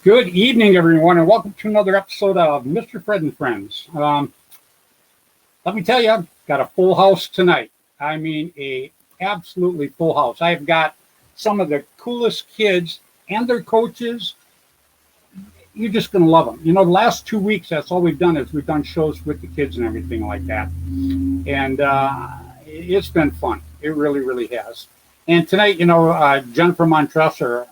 Good evening, everyone, and welcome to another episode of Mr. Fred and Friends. Let me tell you, got a full house tonight. I mean, a absolutely full house. I've got some of the coolest kids and their coaches. You're just going to love them. You know, the last 2 weeks, that's all we've done is we've done shows with the kids and everything like that. And it's been fun. It really, really has. And tonight, Jennifer Montresor,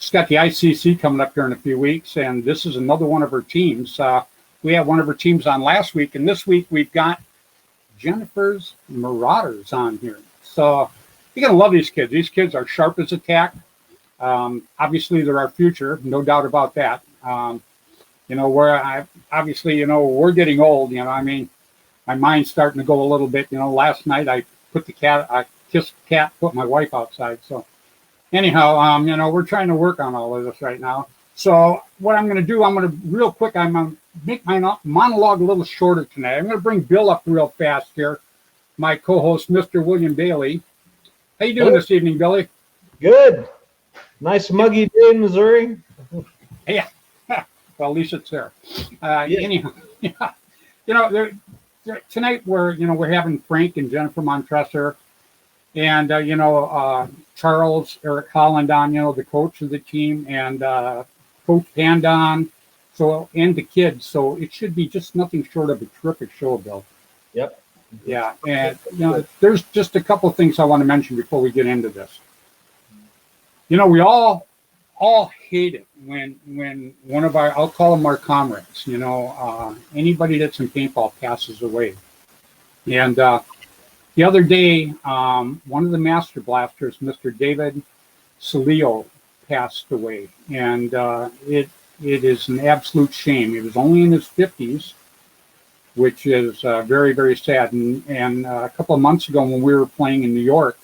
she's got the ICC coming up here in a few weeks, and this is another one of her teams. We had one of her teams on last week, and this week we've got Jennifer's Marauders on here. So you're going to love these kids. These kids are sharp as a tack. Obviously, they're our future, no doubt about that. We're getting old. I mean, my mind's starting to go a little bit. Last night I kissed the cat, put my wife outside. So anyhow, we're trying to work on all of this right now. So what I'm going to do, I'm going to make my monologue a little shorter tonight. I'm going to bring Bill up real fast here, my co-host, Mr. William Bailey. How you doing this evening, Billy? Good. Nice muggy day in Missouri. Yeah. Well, at least it's there. Anyhow, yeah. Tonight we're having Frank and Jennifer Montresor, and Charles, Eric Holland on, the coach of the team, and Coach Pandon, and the kids. So it should be just nothing short of a terrific show, Bill. Yep. Yeah, and there's just a couple of things I want to mention before we get into this. We all hate it when one of I'll call them our comrades, anybody that's in paintball passes away. And the other day, one of the Master Blasters, Mr. David Salio, passed away. And it is an absolute shame. He was only in his 50s, which is very, very sad. And a couple of months ago when we were playing in New York,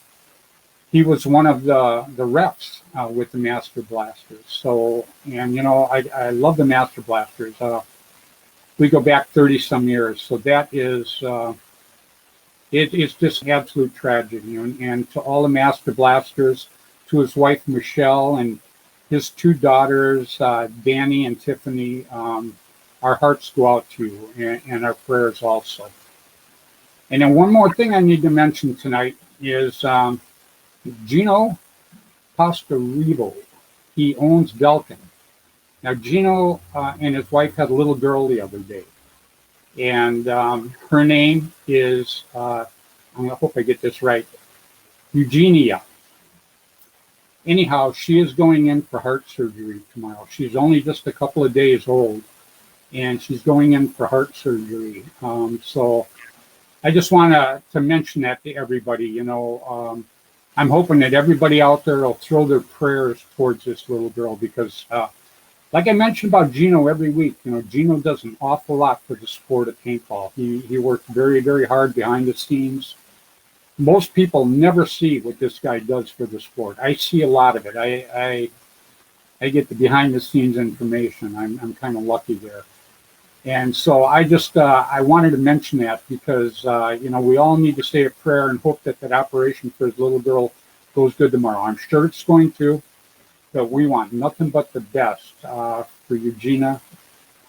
he was one of the refs with the Master Blasters. So, and I love the Master Blasters. We go back 30-some years. So that is, it's just an absolute tragedy. And to all the Master Blasters, to his wife Michelle and his two daughters, Danny and Tiffany, our hearts go out to you, and our prayers also. And then one more thing I need to mention tonight is Gino Pastorivo. He owns Belkin. Now, Gino and his wife had a little girl the other day. And her name is, I hope I get this right, Eugenia. Anyhow, she is going in for heart surgery tomorrow. She's only just a couple of days old, and she's going in for heart surgery. So I just want to mention that to everybody. I'm hoping that everybody out there will throw their prayers towards this little girl because, like I mentioned about Gino every week, Gino does an awful lot for the sport of paintball. He works very, very hard behind the scenes. Most people never see what this guy does for the sport. I see a lot of it. I get the behind the scenes information. I'm kind of lucky there. And so I just, I wanted to mention that because, we all need to say a prayer and hope that operation for his little girl goes good tomorrow. I'm sure it's going to, but we want nothing but the best for Eugenia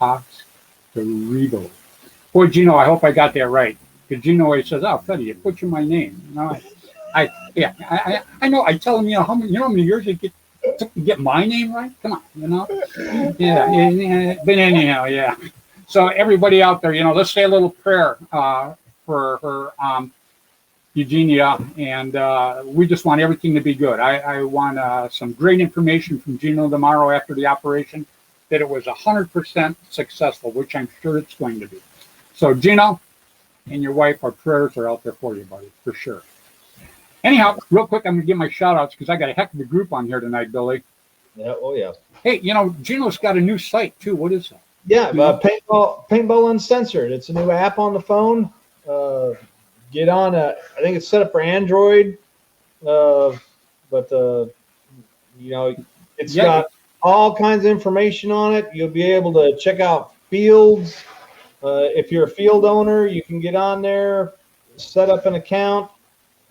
Pastorivo. Boy, Gino, I hope I got that right. Because Gino always says, "Oh, Freddy, you butchered my name." I know. I tell him, how many years it took to get my name right? Come on, Yeah. But anyhow, yeah. So everybody out there, let's say a little prayer for her, Eugenia, and we just want everything to be good. I want some great information from Gino tomorrow after the operation that it was 100% successful, which I'm sure it's going to be. So Gino and your wife, our prayers are out there for you, buddy, for sure. Anyhow, real quick, I'm going to give my shout-outs because I got a heck of a group on here tonight, Billy. Yeah, oh yeah. Hey, Gino's got a new site, too. What is that? Yeah, Paintball Uncensored. It's a new app on the phone. Get on, I think it's set up for Android, but it's got all kinds of information on it. You'll be able to check out fields. If you're a field owner, you can get on there, set up an account,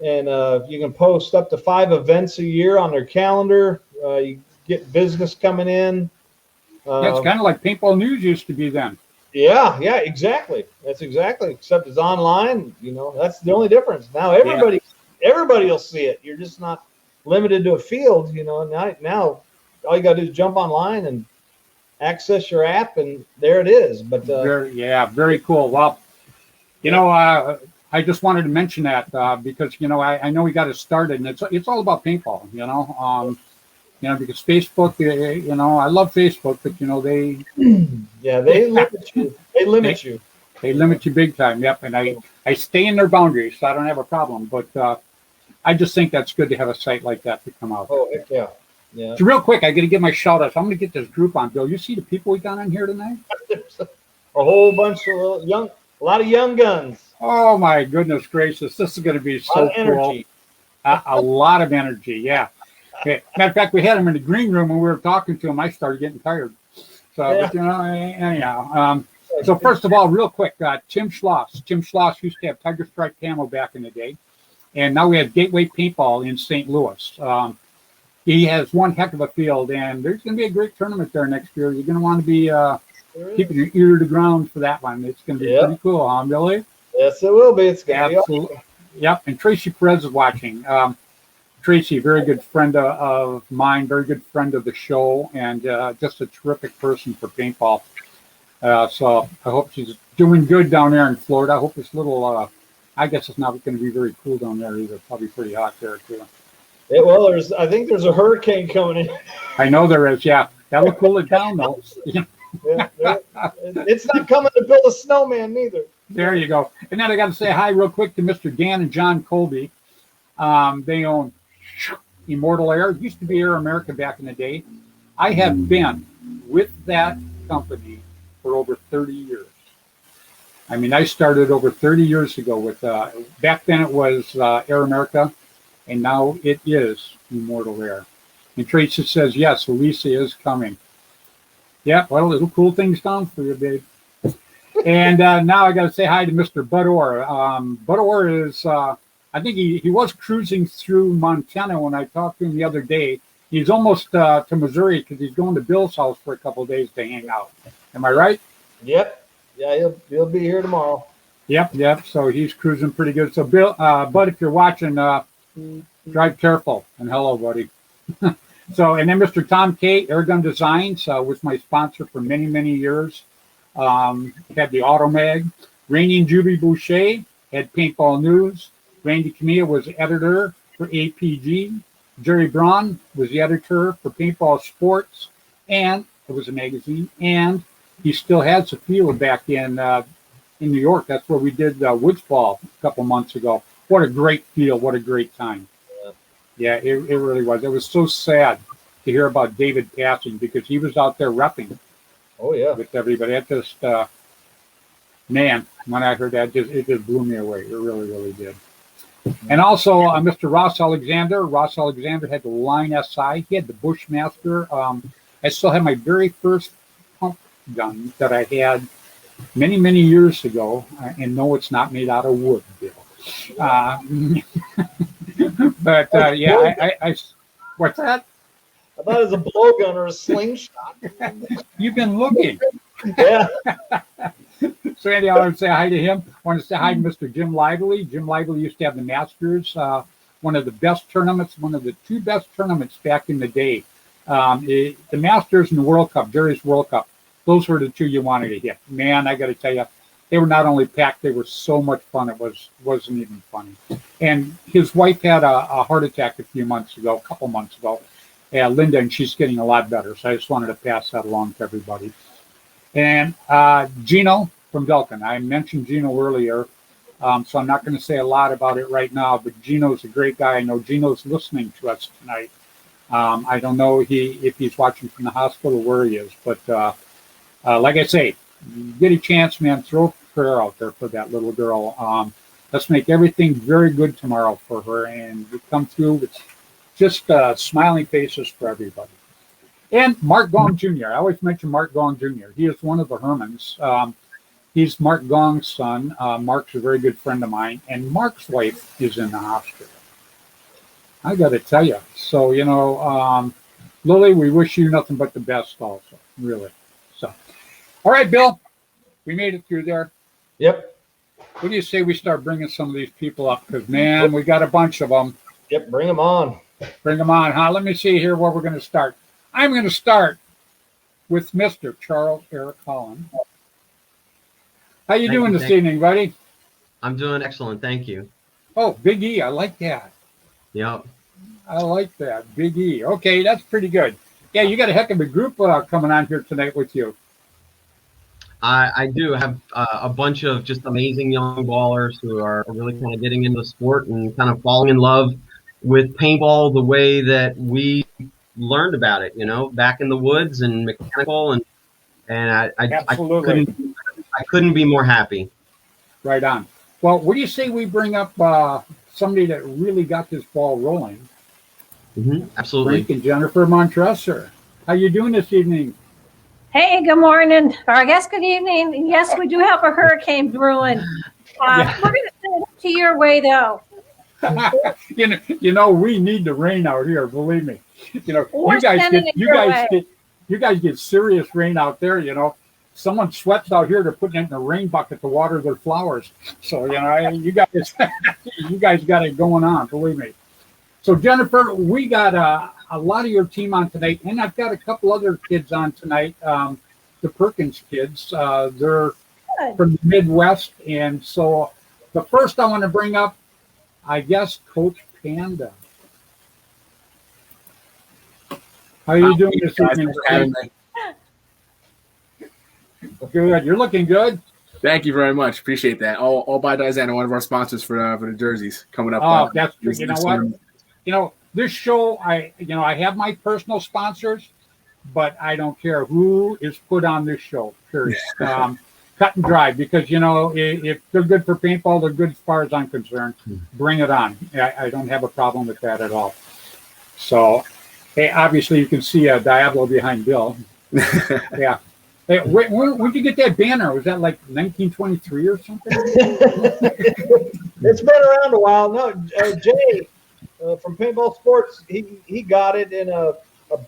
and you can post up to 5 events a year on their calendar. You get business coming in. Yeah, it's kind of like Paintball News used to be then. Yeah, exactly. That's exactly. Except it's online. That's the only difference. Now everybody will see it. You're just not limited to a field. Now all you got to do is jump online and access your app, and there it is. But very cool. Well, I just wanted to mention that because I know we got it started, and it's all about paintball. Because Facebook, I love Facebook, but they they limit you. They limit you. They limit you big time. Yep, and I stay in their boundaries, so I don't have a problem. But I just think that's good to have a site like that to come out. Oh, heck yeah. Yeah. So real quick, I got to give my shout outs. I'm going to get this group on, Bill. You see the people we got on here tonight? There's a whole bunch of a lot of young guns. Oh my goodness gracious! This is going to be so cool. A lot of energy. Yeah. Matter of fact, we had them in the green room when we were talking to them. I started getting tired. So, anyhow. So first of all, real quick, Tim Schloss. Tim Schloss used to have Tiger Strike Camo back in the day, and now we have Gateway Paintball in St. Louis. He has one heck of a field, and there's going to be a great tournament there next year. You're going to want to be keeping your ear to the ground for that one. It's going to be pretty cool, huh, Billy? Yes, it will be. It's going to be awesome. Yep, and Tracy Perez is watching. Tracy, very good friend of mine, very good friend of the show, and just a terrific person for paintball. So I hope she's doing good down there in Florida. I hope this little, I guess it's not going to be very cool down there either. Probably pretty hot there too. Yeah, well, I think there's a hurricane coming in. I know there is, yeah. That'll cool it down though. It's not coming to build a snowman neither. There you go. And then I got to say hi real quick to Mr. Dan and John Colby. They own Immortal Air. It used to be Air America back in the day. I have been with that company for over 30 years. I mean, I started over 30 years ago with, back then it was Air America, and now it is Immortal Air. And Tracy says, yes, Elisa is coming. Yeah, well, it'll cool things down for you, babe. And now I got to say hi to Mr. Bud Orr. Bud Orr is, I think he was cruising through Montana when I talked to him the other day. He's almost to Missouri because he's going to Bill's house for a couple of days to hang out. Am I right? Yep. Yeah, he'll be here tomorrow. Yep. So he's cruising pretty good. So Bill, Bud, if you're watching, drive careful. And hello, buddy. So, and then Mr. Tom K, Airgun Designs, was my sponsor for many, many years. Had the Auto Mag. Rainey and Juby Boucher had Paintball News. Randy Camilla was editor for APG. Jerry Braun was the editor for Paintball Sports, and it was a magazine. And he still has a field back in New York. That's where we did Woods Ball a couple months ago. What a great field! What a great time! Yeah, it really was. It was so sad to hear about David passing because he was out there repping. Oh yeah, with everybody. That just man, when I heard that, it just blew me away. It really, really did. And also, Mr. Ross Alexander. Ross Alexander had the Line SI. He had the Bushmaster. I still have my very first pump gun that I had many, many years ago. And no, it's not made out of wood, Bill. But yeah, I what's that? I thought it was a blowgun or a slingshot. You've been looking. Yeah. So Andy, I want to say hi to him. I want to say hi to Mr. Jim Lively. Jim Lively used to have the Masters, one of the best tournaments, one of the two best tournaments back in the day. The Masters and the World Cup, Jerry's World Cup, those were the two you wanted to hit. Man, I got to tell you, they were not only packed, they were so much fun, it wasn't even funny. And his wife had a heart attack a couple months ago, Linda, and she's getting a lot better. So I just wanted to pass that along to everybody. And Gino from Delkin. I mentioned Gino earlier, so I'm not going to say a lot about it right now, but Gino's a great guy. I know Gino's listening to us tonight. I don't know if he's watching from the hospital where he is, but like I say, get a chance, man, throw a prayer out there for that little girl. Let's make everything very good tomorrow for her, and we come through with just smiling faces for everybody. And Mark Gong Jr. I always mention Mark Gong Jr. He is one of the Hermans. He's Mark Gong's son. Mark's a very good friend of mine, and Mark's wife is in the hospital. I got to tell you. So, Lily, we wish you nothing but the best also, really. So, all right, Bill, we made it through there. Yep. What do you say we start bringing some of these people up? Because, man, we got a bunch of them. Yep, bring them on. Bring them on, huh? Let me see here where we're going to start. I'm going to start with Mr. Charles Eric Holland. How you doing this evening, buddy? I'm doing excellent, thank you. Oh, Big E, I like that. Yep. I like that, Big E. Okay, that's pretty good. Yeah, you got a heck of a group coming on here tonight with you. I do have a bunch of just amazing young ballers who are really kind of getting into the sport and kind of falling in love with paintball the way that we learned about it, back in the woods and mechanical, and I couldn't be more happy. Right on. Well, what do you say we bring up somebody that really got this ball rolling? Absolutely. Frank and Jennifer Montresor. How you doing this evening? Hey, good morning, or I guess good evening. Yes, we do have a hurricane brewing. We're going to send it to your way, though. We need the rain out here. Believe me. You guys get serious rain out there. Someone sweats out here. They're putting it in a rain bucket to water their flowers. So you guys got it going on. Believe me. So Jennifer, we got a lot of your team on tonight, and I've got a couple other kids on tonight. The Perkins kids. They're from the Midwest, and so the first I want to bring up, I guess, Coach Panda. How are you doing this evening? Good. You're looking good. Thank you very much. Appreciate that. All by Dizana, one of our sponsors for the jerseys coming up. Oh, that's true. You know what? This show, I have my personal sponsors, but I don't care who is put on this show. Period. Cut and dry, because if they're good for paintball, they're good as far as I'm concerned. Bring it on. I don't have a problem with that at all. So, hey, obviously you can see Diablo behind Bill. Yeah. Hey, where'd you get that banner? Was that like 1923 or something? It's been around a while. No, Jay from Paintball Sports, he got it in a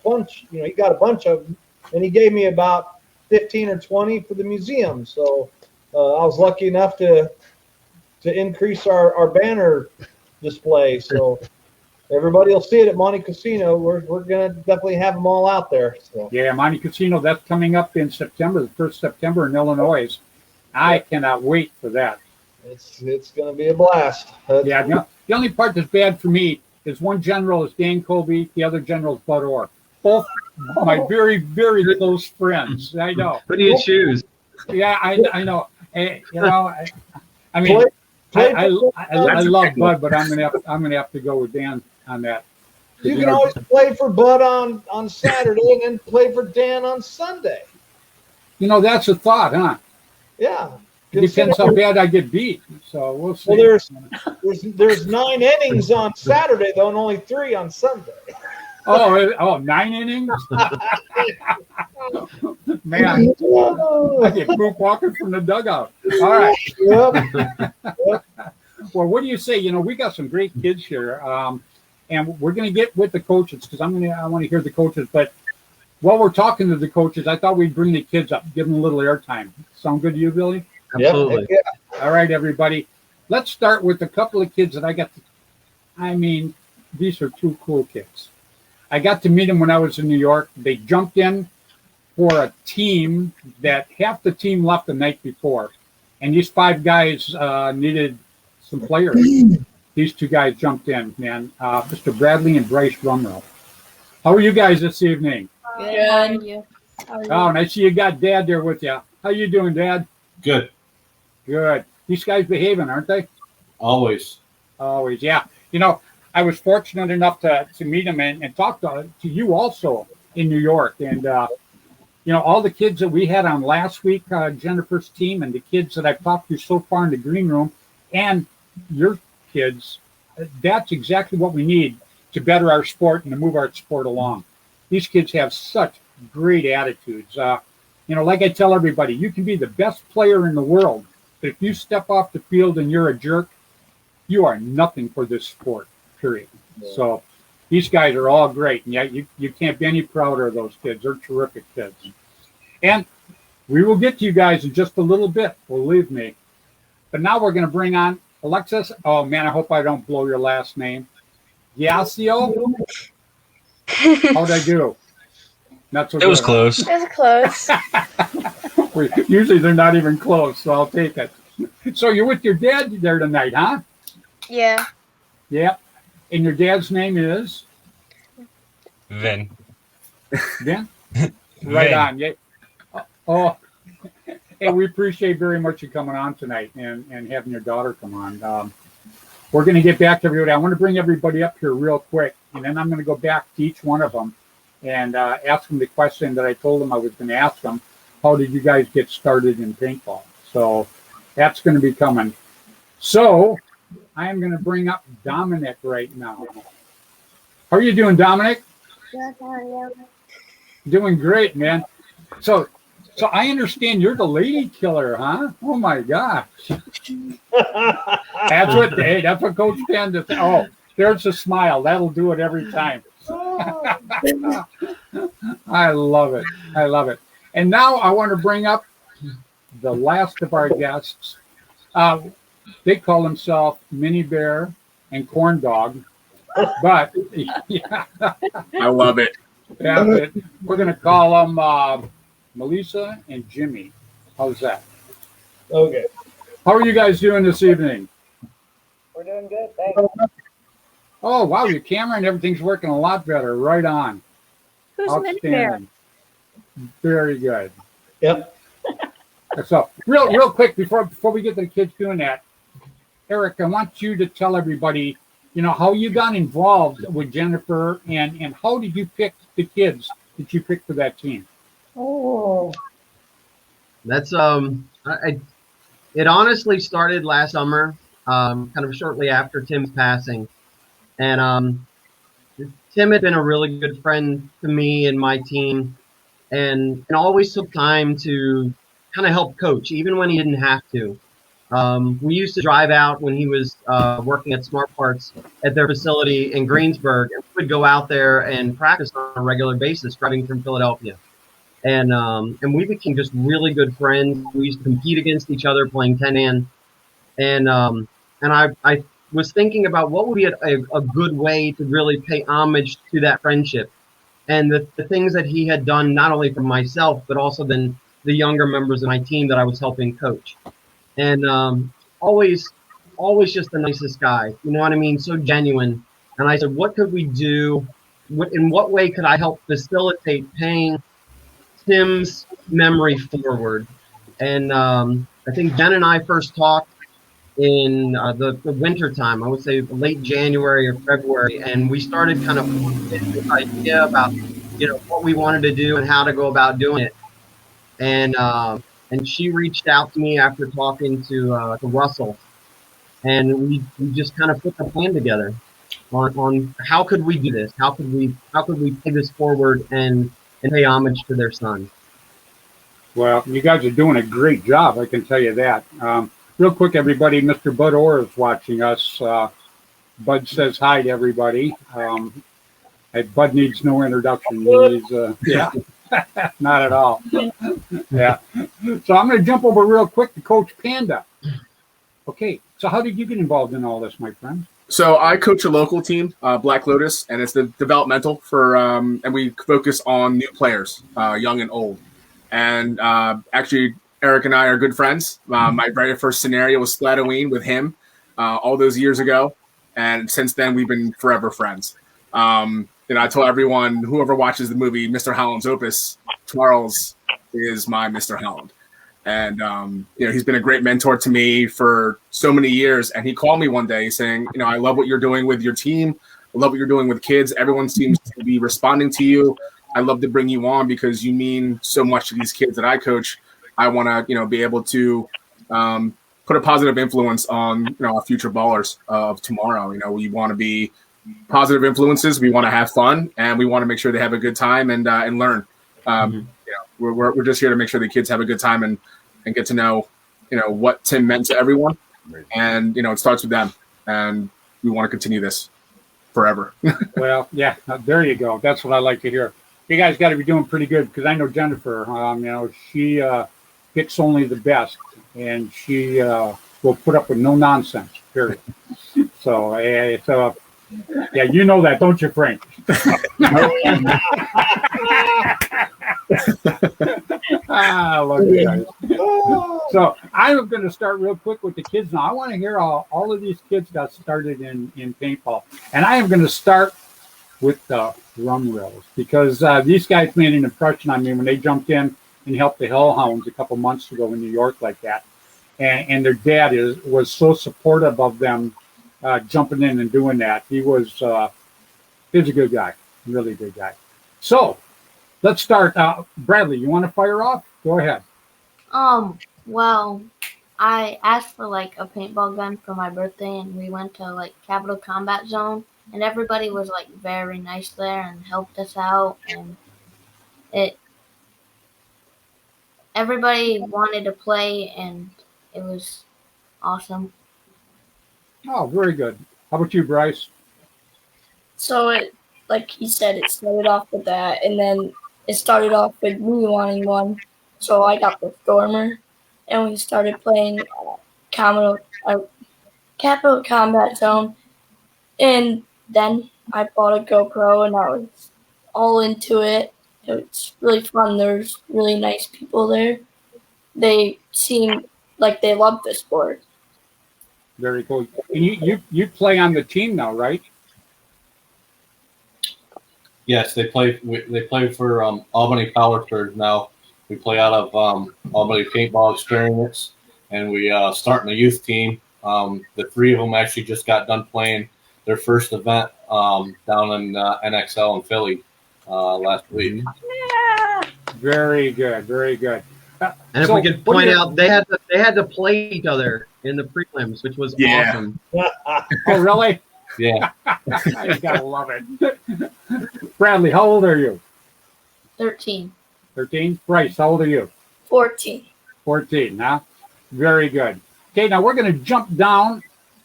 bunch. He got a bunch of them, and he gave me about 15 or 20 for the museum. So I was lucky enough to increase our banner display. So everybody will see it at Monte Casino. We're gonna definitely have them all out there. So. Yeah, Monte Casino. That's coming up in September, the 1st September in Illinois. I cannot wait for that. It's gonna be a blast. Yeah. The only part that's bad for me is one general is Dan Colby, the other general is Bud Orr. Both my very, very close friends. I know. Who do you choose? Yeah, I know. I mean, I love Bud, but I'm gonna have to go with Dan on that. You can always play for Bud on Saturday and then play for Dan on Sunday. That's a thought, huh? Yeah. It depends how bad I get beat. So we'll see. Well, there's 9 innings on Saturday though, and only 3 on Sunday. Oh, 9 innings? Man, I get poop walking from the dugout. All right. Yep. Well, what do you say? We got some great kids here, and we're going to get with the coaches because I want to hear the coaches. But while we're talking to the coaches, I thought we'd bring the kids up, give them a little airtime. Sound good to you, Billy? Absolutely. Yeah. All right, everybody. Let's start with a couple of kids that I got. These are 2 cool kids. I got to meet them when I was in New York. They jumped in for a team that half the team left the night before. And these 5 guys needed some players. These 2 guys jumped in, man. Mr. Bradley and Bryce Rumrow. How are you guys this evening? Good. Oh, and I see you got Dad there with you. How you doing, Dad? Good. Good. These guys behaving, aren't they? Always. Always, yeah. I was fortunate enough to meet them and talk to you also in New York. And, all the kids that we had on last week, Jennifer's team, and the kids that I've talked to so far in the green room, and your kids, that's exactly what we need to better our sport and to move our sport along. These kids have such great attitudes. Like I tell everybody, you can be the best player in the world, but if you step off the field and you're a jerk, you are nothing for this sport. Period. Yeah. So These guys are all great. And yeah, you can't be any prouder of those kids. They're terrific kids. And we will get to you guys in just a little bit, believe me. But now we're going to bring on Alexis. Oh, man, I hope I don't blow your last name. Yassio? How'd I do? Not so It was good, close. It was close. huh? Usually they're not even close, so I'll take it. So you're with your dad there tonight, huh? Yeah. Yeah. And your dad's name is? Vin. Vin? Right Vin. on. Yeah. Oh, hey, we appreciate very much you coming on tonight and having your daughter come on. We're going to get back to everybody. I want to bring everybody up here real quick, and then I'm going to go back to each one of them and ask them the question that I told them I was going to ask them. How did you guys get started in paintball? So that's going to be coming. So I am going to bring up Dominic right now. How are you doing, Dominic? Doing great, man. So I understand you're the lady killer, huh? Oh my gosh. That's what Coach Panda said. Oh, there's a smile. That'll do it every time. I love it. I love it. And now I want to bring up the last of our guests. They call themselves Mini Bear and Corn Dog. But yeah, I love it. yeah, we're going to call them Melissa and Jimmy. How's that? Okay. How are you guys doing this evening? We're doing good, thanks. Oh, wow, your camera and everything's working a lot better. Right on. Who's Mini Bear? Outstanding. Very good. Yep. So, real quick, before we get to the kids doing that, Eric, I want you to tell everybody, how you got involved with Jennifer and how did you pick the kids that you picked for that team? Oh, That's it honestly started last summer, kind of shortly after Tim's passing, and Tim had been a really good friend to me and my team, and always took time to kind of help coach, even when he didn't have to. We used to drive out when he was working at Smart Parts at their facility in Greensburg, and we would go out there and practice on a regular basis, driving from Philadelphia. And we became just really good friends. We used to compete against each other playing 10-man. And I was thinking about what would be a good way to really pay homage to that friendship and the things that he had done, not only for myself, but also then the younger members of my team that I was helping coach. And always just the nicest guy. You know what I mean? So genuine. And I said, what could we do? In what way could I help facilitate paying Tim's memory forward? And I think Jen and I first talked in the winter time, I would say late January or February, and we started kind of this idea about what we wanted to do and how to go about doing it. And she reached out to me after talking to Russell, and we just kind of put the plan together on how could we do this, how could we pay this forward and pay homage to their son. Well, you guys are doing a great job, I can tell you that. Real quick, everybody, Mr. Bud Orr is watching us. Bud says hi to everybody. Bud needs no introduction. Yeah, not at all. Yeah. So I'm going to jump over real quick to Coach Panda. Okay, so how did you get involved in all this, my friend? So I coach a local team, Black Lotus, and it's the developmental for, and we focus on new players, young and old. And actually, Eric and I are good friends. My very first scenario was Splatoween with him all those years ago. And since then, we've been forever friends. I tell everyone, whoever watches the movie Mr. Holland's Opus, Charles is my Mr. Holland. And, he's been a great mentor to me for so many years. And he called me one day saying, I love what you're doing with your team. I love what you're doing with kids. Everyone seems to be responding to you. I love to bring you on because you mean so much to these kids that I coach. I want to, be able to put a positive influence on, our future ballers of tomorrow. We want to be positive influences. We want to have fun, and we want to make sure they have a good time and learn. We're just here to make sure the kids have a good time and get to know, what Tim meant to everyone. And, it starts with them. And we want to continue this. forever. Well, yeah, there you go. That's what I like to hear. You guys got to be doing pretty good because I know Jennifer. She picks only the best, and she will put up with no nonsense. Period. So, yeah, you know that, don't you, Frank? I love you guys. So I'm going to start real quick with the kids now. I want to hear how all of these kids got started in paintball. And I am going to start with the rum rails because these guys made an impression on me when they jumped in and helped the Hellhounds a couple months ago in New York like that. And their dad was so supportive of them jumping in and doing that. He was a good guy, really good guy. So let's start. Bradley, you want to fire off? Go ahead. Well, I asked for like a paintball gun for my birthday, and we went to like Capital Combat Zone, and everybody was like very nice there and helped us out, and everybody wanted to play, and it was awesome. Oh, very good. How about you, Bryce? So it, like he said, it started off with that, and then it started off with me wanting one. So I got the Stormer, and we started playing Capital Combat Zone. And then I bought a GoPro, and I was all into it. It's really fun. There's really nice people there. They seem like they love the sport. Very cool. And you play on the team now, right? Yes, they play for Albany Power Surge now. We play out of Albany Paintball Experience, and we start in the youth team. The three of them actually just got done playing their first event down in NXL in Philly last week. Yeah. Very good, very good. And if we could point out, they had to play each other in the prelims, which was awesome. Oh, really? Yeah. You gotta love it. Bradley, how old are you? 13. 13. Bryce, how old are you? 14. 14, huh? Very good. Okay, now we're going to jump down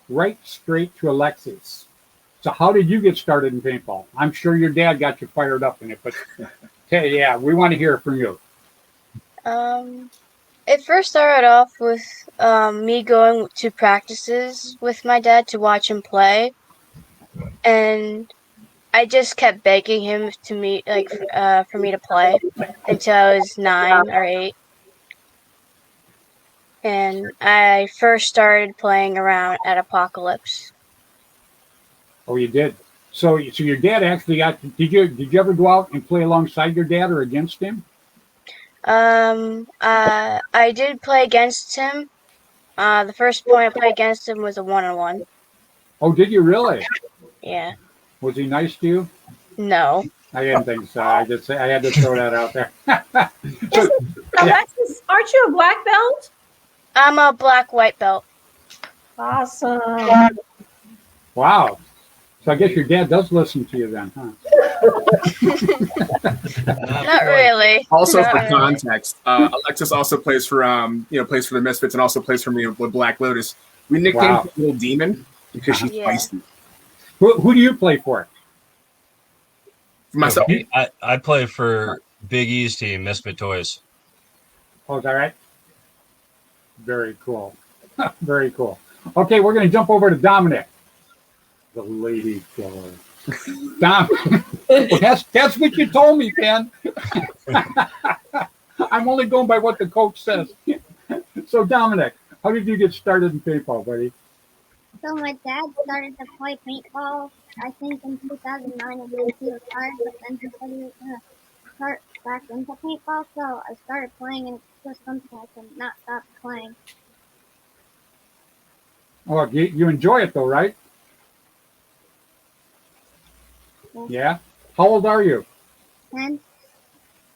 right straight to Alexis. So how did you get started in paintball? I'm sure your dad got you fired up in it, but okay, yeah, we want to hear from you. It first started off with me going to practices with my dad to watch him play, and I just kept begging him for me to play until I was 9 or 8. And I first started playing around at Apocalypse. Oh, you did. So your dad actually got. Did you ever go out and play alongside your dad or against him? I did play against him. The first point I played against him was a 1-on-1. Oh, did you really? Yeah. Was he nice to you? No. I didn't think so. I had to throw that out there. So, Alexis, aren't you a black belt? I'm a white belt. Awesome. Wow. So I guess your dad does listen to you then, huh? Not really. Also, for context, Alexis also plays for plays for the Misfits and also plays for me with Black Lotus. We nicknamed her Little Demon because she's feisty. Who do you play for? For myself, I play for Big E's team, Misfit Toys. Oh, is that right? Very cool. Very cool. Okay, we're going to jump over to Dominic, the lady killer. Dominic, well, that's what you told me, Ken. I'm only going by what the coach says. So, Dominic, how did you get started in paintball, buddy? So my dad started to play paintball, I think in 2009, and then he retired, but then he said he was going to start back into paintball, so I started playing, and it's just something I could not stop playing. Oh, you enjoy it though, right? Yeah. How old are you? 10.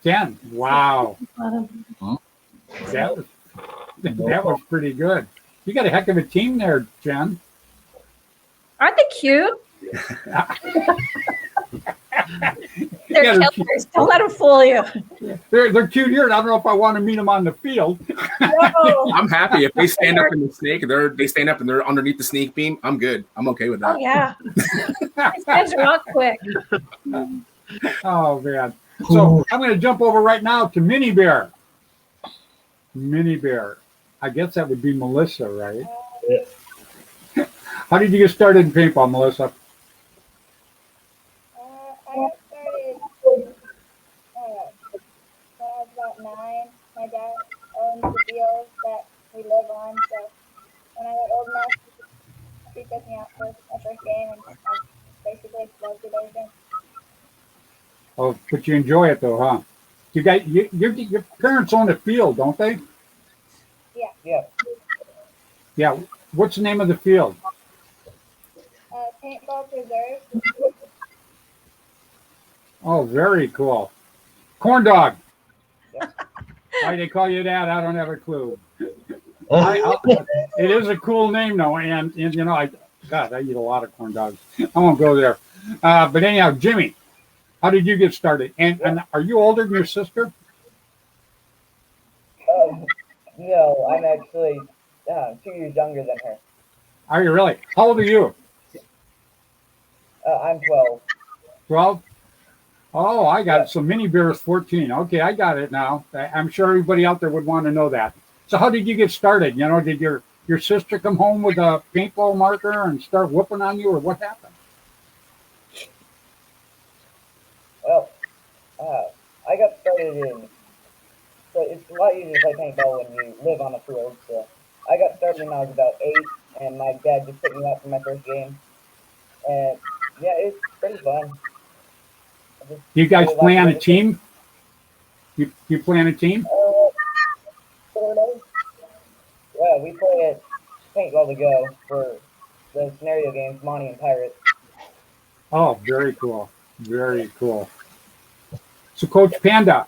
10. Wow. That was pretty good. You got a heck of a team there, Jen. Aren't they cute? They're Yeah, they're killers. Don't let them fool you. They're cute here. And I don't know if I want to meet them on the field. Whoa. I'm happy if they stand up in the snake. They stand up and they're underneath the snake beam. I'm good. I'm okay with that. Oh yeah. These guys are all quick. Oh man. So I'm going to jump over right now to Mini Bear. Mini Bear. I guess that would be Melissa, right? Yeah. How did you get started in paintball, Melissa? I got started when I was about 9. My dad owns the field that we live on, so when I got old enough, he took me out for my first game, and I basically loved it ever since. Oh, but you enjoy it though, huh? Your parents own a field, don't they? Yeah. Yeah. Yeah. What's the name of the field? Paintball Preserve. Oh, very cool. Corn dog. Why they call you that? I don't have a clue. It is a cool name though, and you know, I eat a lot of corn dogs. I won't go there. But anyhow, Jimmy, how did you get started? And are you older than your sister? No, I'm actually 2 years younger than her. Are you really? How old are you? I'm 12. 12? Oh, I got it. So Mini Bear is 14. Okay, I got it now. I'm sure everybody out there would want to know that. So how did you get started? You know, did your sister come home with a paintball marker and start whooping on you, or what happened? Well, I got started in. So it's a lot easier to play paintball when you live on a field. So I got started when I was about 8, and my dad just took me out for my first game. And yeah, it's pretty fun. You guys play on a team? You play on a team? Sort of. Yeah, we play at Paintball to Go for the scenario games, Monty and Pirate. Oh, very cool. Very cool. So, Coach Panda,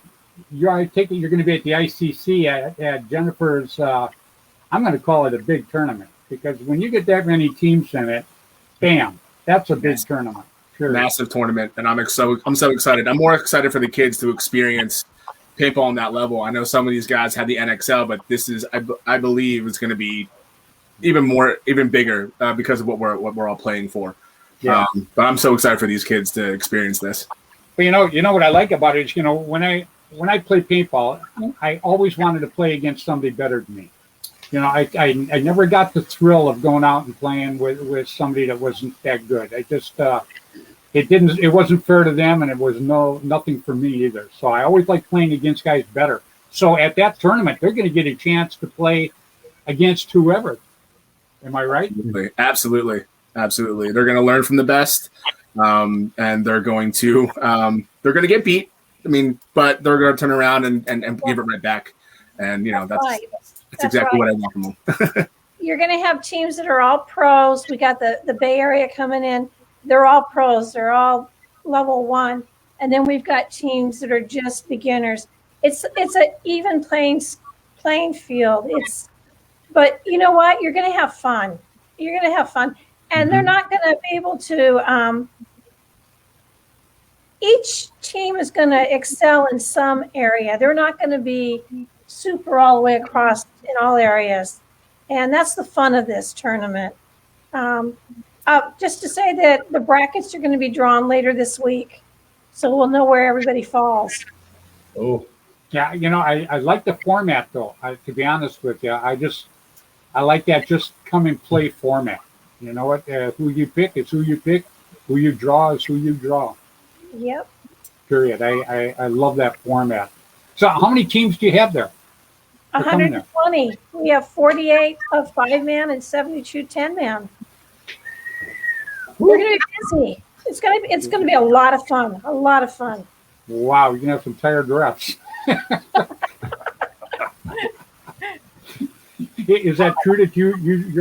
I take it you're going to be at the ICC at Jennifer's, I'm going to call it a big tournament, because when you get that many teams in it, bam, that's a big tournament. Sure. Massive tournament, and I'm so excited. I'm more excited for the kids to experience paintball on that level. I know some of these guys had the NXL, but this is, I believe, it's going to be even bigger because of what we're all playing for. Yeah. But I'm so excited for these kids to experience this. But you know what I like about it is, when I play paintball, I always wanted to play against somebody better than me. I never got the thrill of going out and playing with somebody that wasn't that good. I just it wasn't fair to them, and it was nothing for me either. So I always like playing against guys better. So at that tournament, they're going to get a chance to play against whoever. Am I right? Absolutely. They're going to learn from the best, and they're going to get beat. I mean, but they're going to turn around and give it right back. And that's exactly what I want from them. You're going to have teams that are all pros. We got the Bay Area coming in. They're all pros. They're all level 1. And then we've got teams that are just beginners. It's an even playing field. But you know what? You're going to have fun. You're going to have fun. And they're not going to be able to each team is going to excel in some area. They're not going to be super all the way across in all areas. And that's the fun of this tournament. Just to say that the brackets are going to be drawn later this week, so we'll know where everybody falls. Oh, yeah. I like the format though. To be honest with you, I like that just come and play format. You know what? Who you pick is who you pick. Who you draw is who you draw. Yep. Period. I love that format. So how many teams do you have there? 120. We have 48 of 5-man and 72 10-man. We're going to be busy. It's going to be a lot of fun. A lot of fun. Wow, you're going to have some tired refs. Is that true that you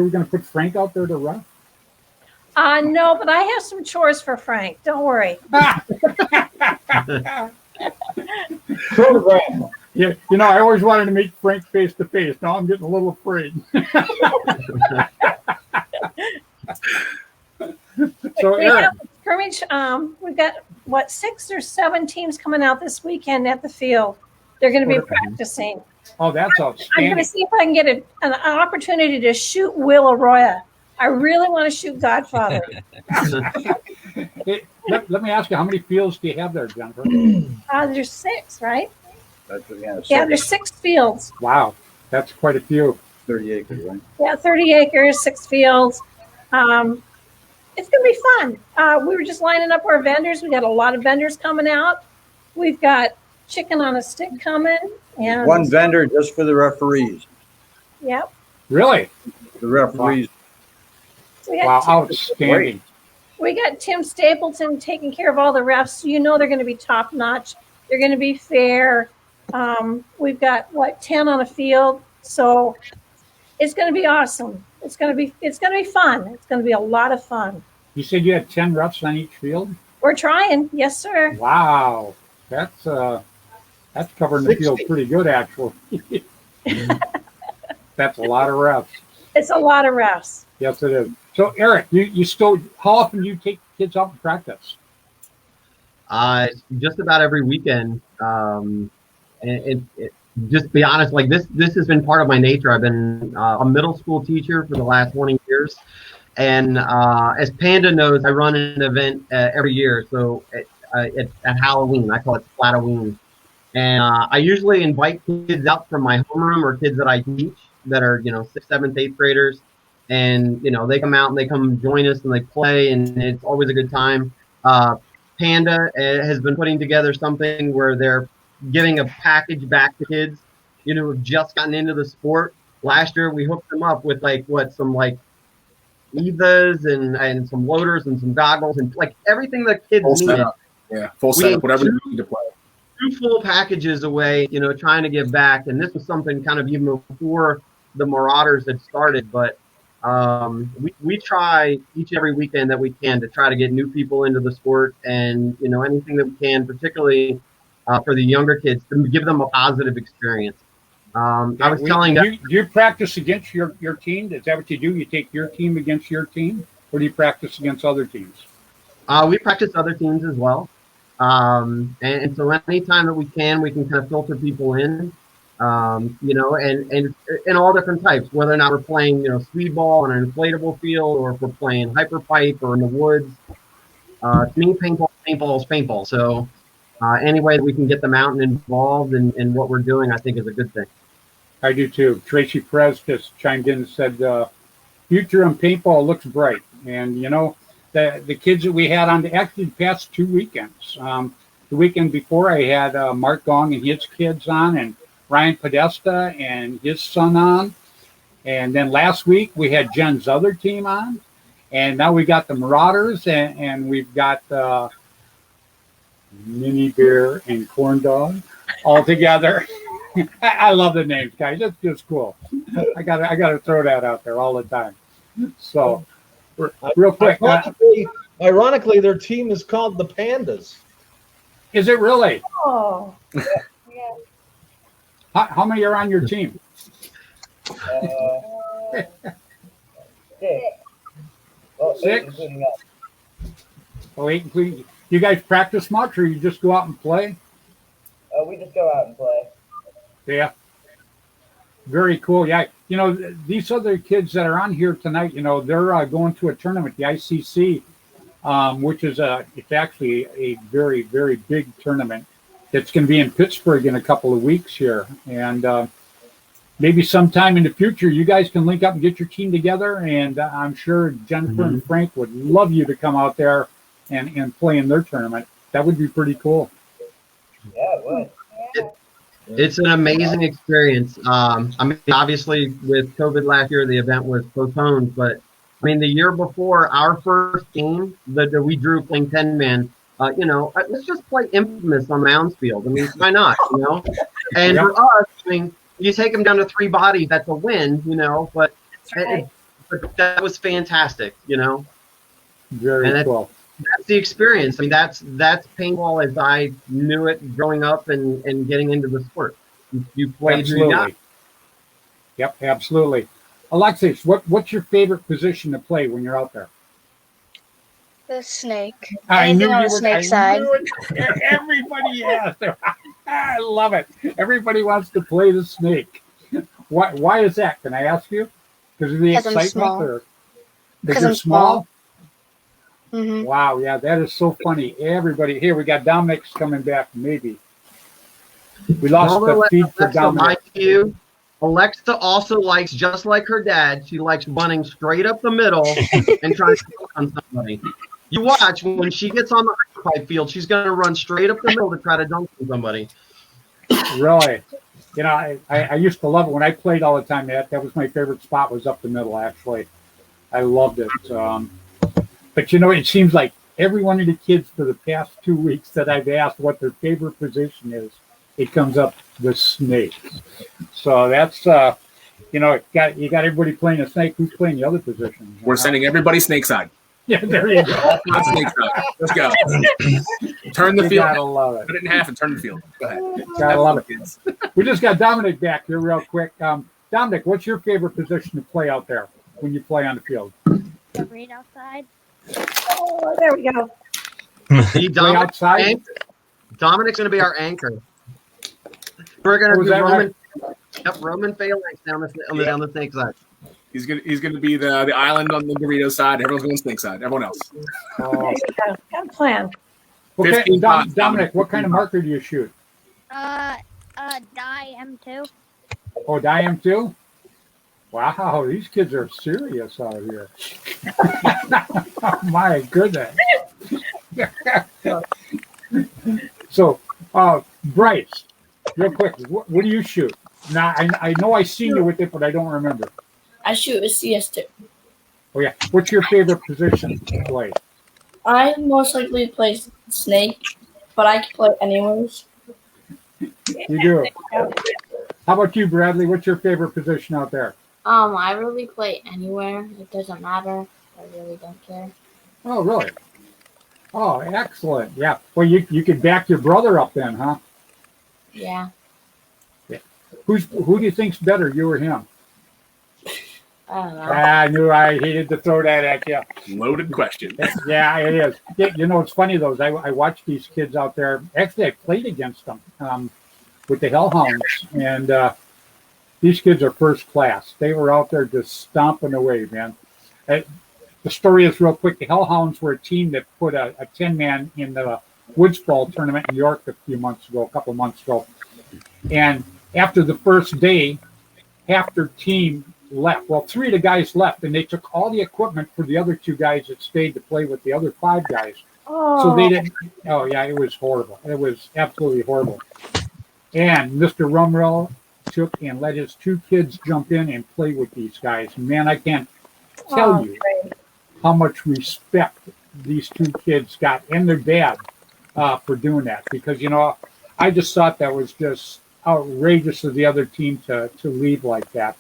were going to put Frank out there to ref? No, but I have some chores for Frank. Don't worry. program. Yeah, I always wanted to meet Frank face to face. Now I'm getting a little afraid. So, Eric, scrimmage. We've got 6 or 7 teams coming out this weekend at the field. They're going to be practicing. Oh, that's I'm outstanding. going to see if I can get an opportunity to shoot Will Arroyo. I really want to shoot Godfather. Let me ask you, how many fields do you have there, Jennifer? There's 6, right? Yeah, Yeah, there's 6 fields. Wow, that's quite a few. 30 acres, right? Yeah, 30 acres, 6 fields. It's going to be fun. We were just lining up our vendors. We got a lot of vendors coming out. We've got chicken on a stick coming. And One vendor just for the referees. Yep. Really? The referees. Wow, outstanding. We got Tim Stapleton taking care of all the refs. So you know they're going to be top notch. They're going to be fair. We've got 10 on a field, so it's going to be awesome. It's going to be fun. It's going to be a lot of fun. You said you had 10 refs on each field? We're trying, yes, sir. Wow, that's covering the field pretty good, actually. That's a lot of refs. It's a lot of refs. Yes, it is. So, Eric, you still, how often do you take kids out to practice? Just about every weekend. Just to be honest, like this has been part of my nature. I've been a middle school teacher for the last 20 years. And as Panda knows, I run an event every year. So at Halloween, I call it Splatoween. And I usually invite kids out from my homeroom or kids that I teach that are, 6th, 7th, 8th graders. And, they come out and they come join us and they play, and it's always a good time. Panda has been putting together something where they're giving a package back to kids, who've just gotten into the sport. Last year, we hooked them up with some EVAs and some loaders and some goggles and everything that kids full needed. setup. Yeah, full setup, whatever you need to play. 2 full packages away, trying to give back. And this was something kind of even before the Marauders had started, but we try each and every weekend that we can to try to get new people into the sport, and anything that we can, particularly for the younger kids, to give them a positive experience. I was telling do you practice against your team? Is that what you do? You take your team against your team, or do you practice against other teams? We practice other teams as well, and so anytime that we can kind of filter people in. And in all different types, whether or not we're playing, speedball on an inflatable field, or if we're playing hyper pipe or in the woods. To me, paintball is paintball. So any way that we can get them out and involved in what we're doing, I think is a good thing. I do too. Tracy Perez just chimed in and said, future in paintball looks bright. And, the kids that we had on the past 2 weekends, the weekend before I had Mark Gong and his kids on, and Ryan Podesta and his son on. And then last week we had Jen's other team on. And now we got the Marauders, and we've got Mini Bear and Corn Dog all together. I love the names, guys. That's just cool. I gotta throw that out there all the time. So real quick. Ironically, their team is called the Pandas. Is it really? Oh. Yeah. How many are on your team? 6. Oh, 6? Oh, 8 including. You guys practice much, or you just go out and play? We just go out and play. Yeah. Very cool. Yeah. These other kids that are on here tonight, they're going to a tournament, the ICC, which is it's actually a very, very big tournament. It's going to be in Pittsburgh in a couple of weeks here. And maybe sometime in the future, you guys can link up and get your team together. And I'm sure Jennifer and Frank would love you to come out there and play in their tournament. That would be pretty cool. Yeah, it would. It's an amazing experience. Obviously, with COVID last year, the event was postponed. But, the year before, our first game that we drew playing 10-man, let's just play Infamous on Mounds Field. Why not, And for us, you take them down to 3 bodies, that's a win, but that was fantastic, Very cool. That's the experience. That's paintball as I knew it growing up and getting into the sport. You played who you got. Yep, absolutely. Alexis, what's your favorite position to play when you're out there? The snake. I Anything knew on you the would. snake side. Everybody asked. I love it. Everybody wants to play the snake. Why is that? Can I ask you? Because of the Because I'm excitement, small. or Because you're I'm small? Mm-hmm. Wow, yeah, that is so funny. Everybody here, we got Dominic's coming back. Maybe we lost Well, the feed for Alexa Dominic. lies to you. Alexa also likes, just like her dad, she likes running straight up the middle and trying to dunk on somebody. You watch, when she gets on the pipe field, she's going to run straight up the middle to try to dunk on somebody. Really, you know, I used to love it when I played all the time. That was my favorite spot, was up the middle. Actually, I loved it. But you know, it seems like every one of the kids for the past 2 weeks that I've asked what their favorite position is, it comes up the snake. So that's you know, you got everybody playing a snake. Who's playing the other position? We're sending everybody snake side. Yeah, there you go. All five snake side. Let's go. Turn the You field. gotta love it. Cut it in half and turn the field. Go ahead. Gotta love it. We just got Dominic back here real quick. Dominic, what's your favorite position to play out there when you play on the field? The read outside. Oh, there we go. See, Play outside? Dominic's going to be our anchor. We're going to do Roman phalanx down the snake side. He's gonna be the island on the Dorito side. Everyone's going snake side. Everyone else. Oh. There you go. Got a plan. Okay, 15 pots, Dominic, what kind of marker do you shoot? Die M2. Oh, die M2? Wow, these kids are serious out here. Oh, my goodness. So, Bryce, real quick, what do you shoot? Now, I know I seen you with it, but I don't remember. I shoot a CS2. Oh, yeah. What's your favorite position to play? I most likely play snake, but I can play anywhere. You do. How about you, Bradley? What's your favorite position out there? I really play anywhere. It doesn't matter. I really don't care. Oh, really? Oh, excellent. Yeah. Well, you could back your brother up then, huh? Yeah. Yeah. Who do you think's better, you or him? I don't know. I knew I hated to throw that at you. Loaded question. Yeah, it is. Yeah, you know, it's funny though. I watch these kids out there. Actually, I played against them with the Hellhounds, and these kids are first class. They were out there just stomping away, man. The story is real quick. The Hellhounds were a team that put a 10-man in the Woods Ball tournament in New York a couple of months ago. And after the first day, half their team left. Well, 3 of the guys left, and they took all the equipment for the other 2 guys that stayed to play with the other 5 guys. Oh. So they didn't. Oh, yeah, it was horrible. It was absolutely horrible. And Mr. Rumrell took and let his 2 kids jump in and play with these guys. Man, I can't tell you how much respect these 2 kids got, and their dad, for doing that. Because, you know, I just thought that was just outrageous of the other team to leave like that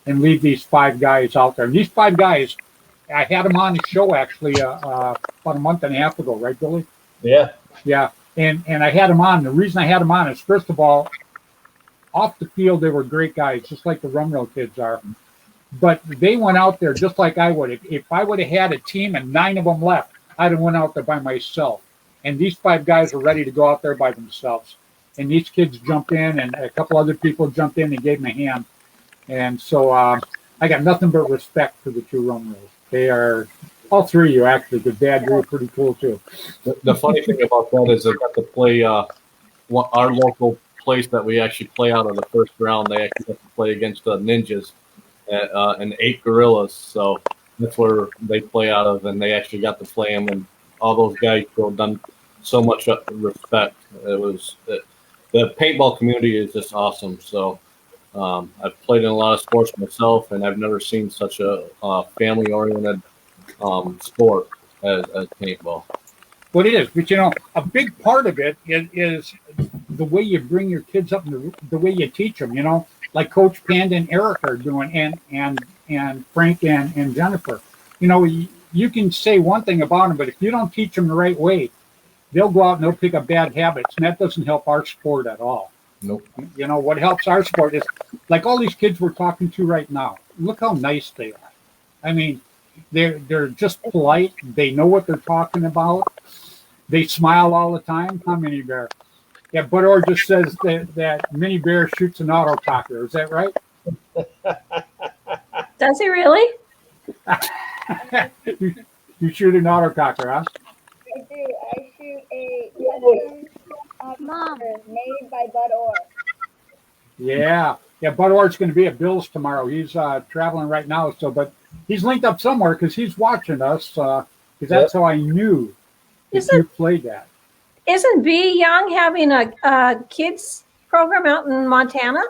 and leave these 5 guys out there. And these 5 guys, I had them on the show actually about a month and a half ago, right, Billy? Yeah. Yeah. And I had them on. The reason I had them on is, first of all, off the field, they were great guys, just like the Rumrell kids are. But they went out there just like I would. If I would have had a team and 9 of them left, I'd have went out there by myself. And these 5 guys were ready to go out there by themselves. And these kids jumped in, and a couple other people jumped in and gave them a hand. And so I got nothing but respect for the 2 Rumrells. They are, all 3 of you actually, because Dad, you were pretty cool too. The funny thing about that is I got to play our local place that we actually play out of the first round. They actually got to play against the Ninjas and 8 Gorillas. So that's where they play out of, and they actually got to play them. And all those guys feel done so much respect. It was the paintball community is just awesome. So I've played in a lot of sports myself, and I've never seen such a family-oriented sport as paintball. Well, it is, but you know, a big part of it is the way you bring your kids up and the way you teach them. You know, like Coach Panda and Eric are doing, and Frank and Jennifer. You know, you can say one thing about them, but if you don't teach them the right way, they'll go out and they'll pick up bad habits, and that doesn't help our sport at all. Nope. You know, what helps our sport is, like all these kids we're talking to right now, look how nice they are. I mean, they're just polite. They know what they're talking about. They smile all the time. Huh, Mini Bear? Yeah, Bud Orr just says that Mini Bear shoots an auto cocker. Is that right? Does he really? You shoot an auto cocker, huh? I do. I shoot a custom autococker made by Bud Orr. Yeah. Yeah, Bud Orr's going to be at Bill's tomorrow. He's traveling right now, but he's linked up somewhere because he's watching us. Because that's how I knew that you played that. Isn't B Young having a kids program out in Montana?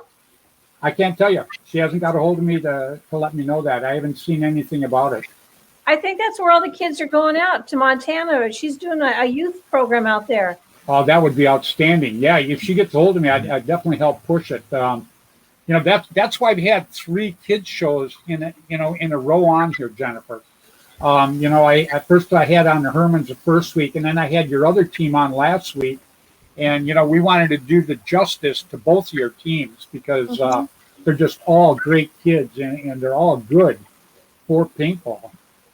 I can't tell you. She hasn't got a hold of me to let me know that. I haven't seen anything about it. I think that's where all the kids are going out to Montana. She's doing a youth program out there. Oh, that would be outstanding. Yeah, if she gets a hold of me, I'd definitely help push it. That's why we had 3 kids shows in a row on here, Jennifer. At first I had on the Hermans the first week, and then I had your other team on last week. And, we wanted to do the justice to both of your teams because they're just all great kids and they're all good for paintball.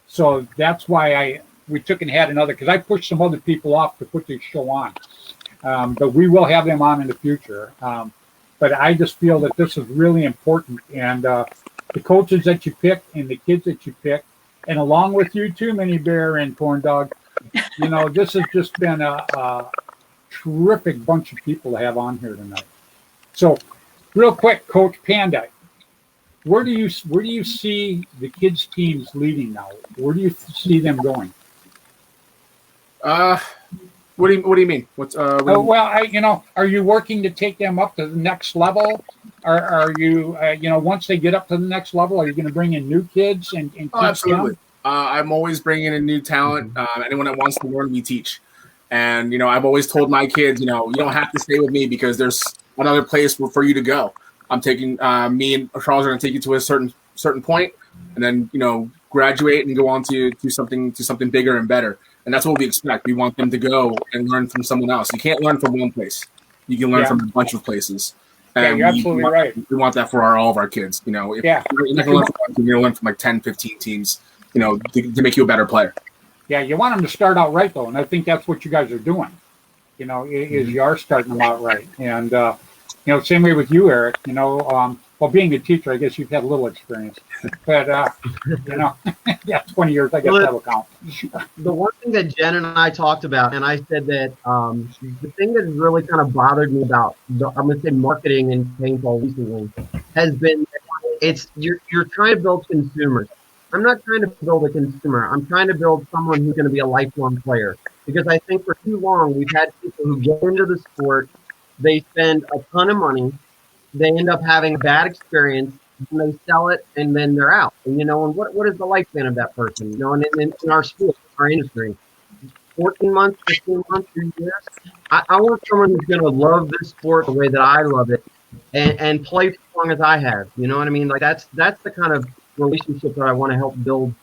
So that's why we took and had another, because I pushed some other people off to put this show on. But we will have them on in the future. But I just feel that this is really important. And the coaches that you pick and the kids that you pick, and along with you too, Mini Bear and Corn Dog, this has just been a terrific bunch of people to have on here tonight. So, real quick, Coach Panda, where do you see the kids' teams leading now? Where do you see them going? What do you mean? Are you working to take them up to the next level? Are you once they get up to the next level, are you going to bring in new kids and teach absolutely. them? I'm always bringing in new talent. Anyone that wants to learn, we teach. And, I've always told my kids, you don't have to stay with me because there's another place for you to go. I'm taking me and Charles are going to take you to a certain point and then, graduate and go on to something bigger and better. And that's what we expect. We want them to go and learn from someone else. You can't learn from one place. You can learn from a bunch of places. And you're absolutely right. We want that for all of our kids. If you're not going to learn from one team, you're going to learn from like 10, 15 teams, to make you a better player. Yeah, you want them to start out right, though, and I think that's what you guys are doing. Is you are starting them out right, and same way with you, Eric. Being a teacher, I guess you've had a little experience, but 20 years, I guess that'll count. The one thing that Jen and I talked about, and I said that the thing that really kind of bothered me about I'm going to say marketing and paintball recently has been you're trying to build consumers. I'm not trying to build a consumer. I'm trying to build someone who's going to be a lifelong player. Because I think for too long, we've had people who get into the sport, they spend a ton of money, they end up having a bad experience, and they sell it, and then they're out. And, and what is the lifespan of that person? And in our sport, our industry, 14 months, 15 months, 3 years. I want someone who's going to love this sport the way that I love it and play for as long as I have. You know what I mean? Like that's the kind of relationship that I want to help build,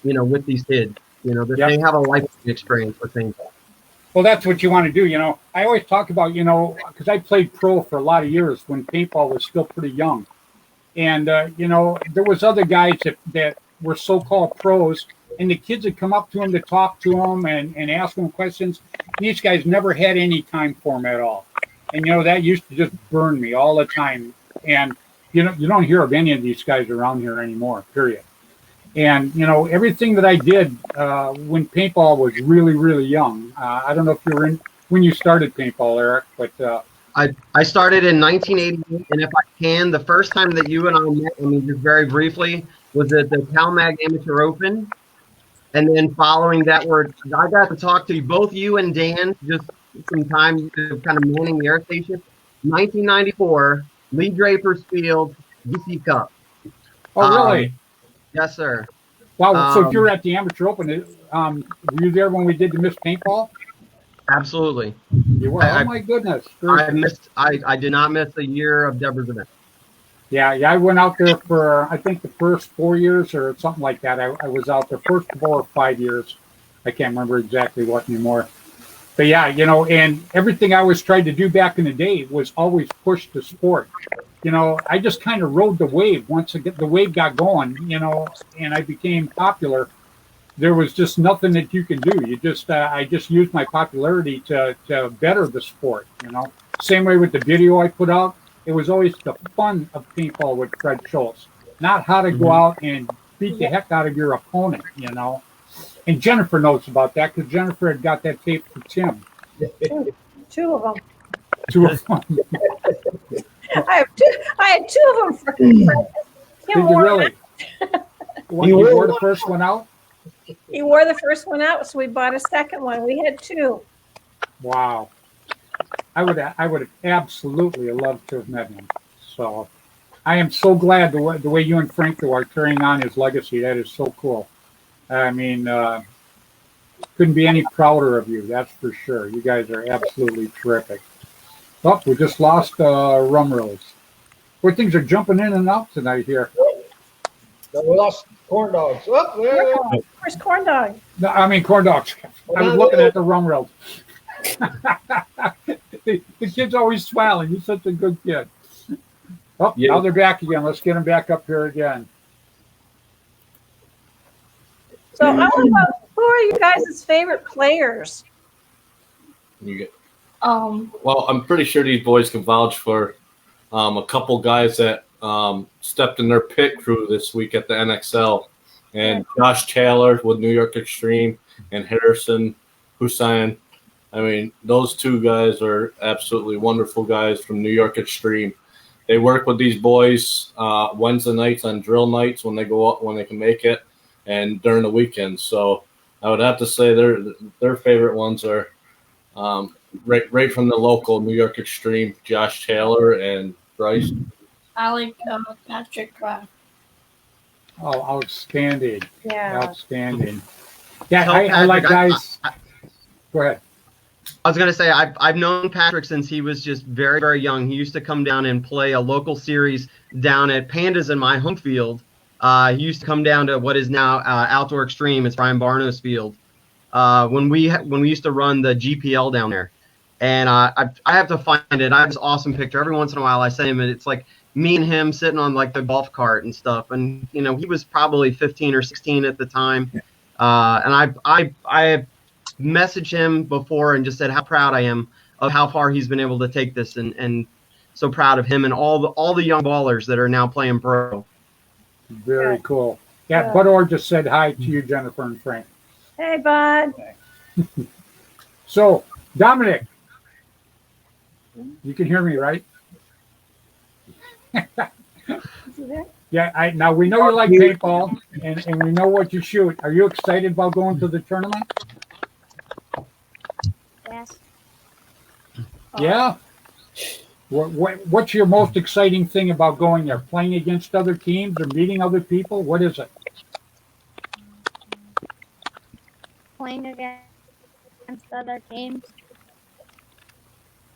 with these kids, that they have a life experience with things. Well, that's what you want to do. I always talk about, because I played pro for a lot of years when paintball was still pretty young. And, there was other guys that were so-called pros, and the kids would come up to them to talk to them and ask them questions. These guys never had any time for them at all. And, that used to just burn me all the time. And, you don't hear of any of these guys around here anymore, period. And, everything that I did when paintball was really, really young, I don't know if you were in when you started paintball, Eric, but... I started in 1988, and if I can, the first time that you and I met, just very briefly, was at the CalMag Amateur Open. And then following that, I got to talk to both you and Dan just some time kind of manning the air station. 1994, Lee Draper's Field, DC Cup. Oh, really? Yes, sir. Wow. So if you're at the Amateur Open, were you there when we did the Miss Paintball? Absolutely. You were. Oh my goodness. I did not miss a year of Deborah's event. Yeah. I went out there for I think the first 4 years or something like that. I was out there first 4 or 5 years. I can't remember exactly what anymore. But yeah, and everything I always tried to do back in the day was always push the sport. I just kind of rode the wave once the wave got going, and I became popular. there was just nothing that you could do. You just, I just used my popularity to better the sport. Same way with the video I put out. It was always the fun of paintball with Fred Schultz, not how to go out and beat the heck out of your opponent. And Jennifer knows about that because Jennifer had got that tape for Tim. Two of them. Two of them. I had two of them for Fred. Did you really? You wore the first one out? He wore the first one out, so we bought a second one. We had two. Wow. I would have absolutely loved to have met him. So I am so glad the way you and Franco are carrying on his legacy. That is so cool. I mean, couldn't be any prouder of you, that's for sure. You guys are absolutely terrific. Oh, we just lost Rum Rose. Boy, things are jumping in and out tonight here. We lost corn dogs. Oh, where's corn dog? No, I mean corn dogs. I was looking at the Rum Rose. the kid's always smiling. He's such a good kid. Oh, now they're back again. Let's get them back up here again. So, who are you guys' favorite players? Well, I'm pretty sure these boys can vouch for a couple guys that stepped in their pit crew this week at the NXL, and Josh Taylor with New York Extreme and Harrison Hussein. I mean, those two guys are absolutely wonderful guys from New York Extreme. They work with these boys Wednesday nights on drill nights when they go up when they can make it, and during the weekends. So I would have to say their favorite ones are right from the local New York Extreme, Josh Taylor and Bryce. I like Patrick Kraft. Oh, outstanding. Yeah. Outstanding. Yeah, I like guys. Go ahead. I was going to say, I've known Patrick since he was just very, very young. He used to come down and play a local series down at Pandas in my home field. He used to come down to what is now Outdoor Extreme. It's Brian Barno's field. When we used to run the GPL down there. And I have to find it. I have this awesome picture. Every once in a while I send him, and it's like me and him sitting on like the golf cart and stuff. And, he was probably 15 or 16 at the time. And I messaged him before and just said how proud I am of how far he's been able to take this, and so proud of him and all the young ballers that are now playing pro. Very cool. Yeah, Bud Orr just said hi to you, Jennifer and Frank. Hey, Bud. So, Dominic, you can hear me, right? Yeah, now we know you like paintball, and we know what you shoot. Are you excited about going to the tournament? Yes. Yeah. What's your most exciting thing about going there? Playing against other teams or meeting other people? What is it? Playing against other teams.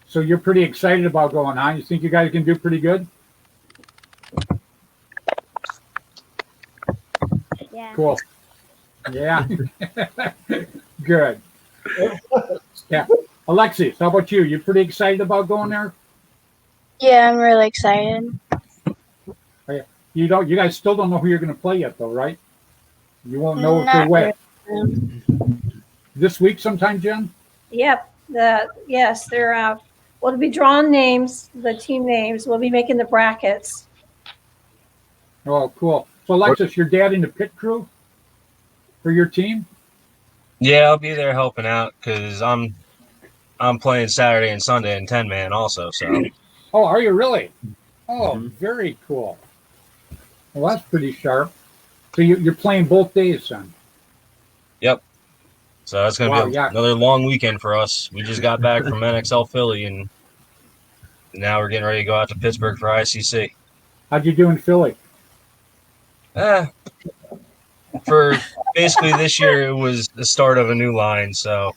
So you're pretty excited about going on. You think you guys can do pretty good? Yeah. Cool. Yeah. Good. Yeah. Alexis, how about you? You pretty excited about going there? Yeah, I'm really excited. You guys still don't know who you're going to play yet, though, right? You won't know if they're wet. This week sometime, Jen? Yep. Yes, they're we'll be drawing names, the team names. We'll be making the brackets. Oh, cool. So, Alexis, your dad in the pit crew for your team? Yeah, I'll be there helping out because I'm playing Saturday and Sunday in 10-man also. So. Oh, are you really? Oh, very cool. Well, that's pretty sharp. So you're playing both days, then? Yep. So that's going to be another long weekend for us. We just got back from NXL Philly, and now we're getting ready to go out to Pittsburgh for ICC. How'd you do in Philly? For basically this year, it was the start of a new line, so.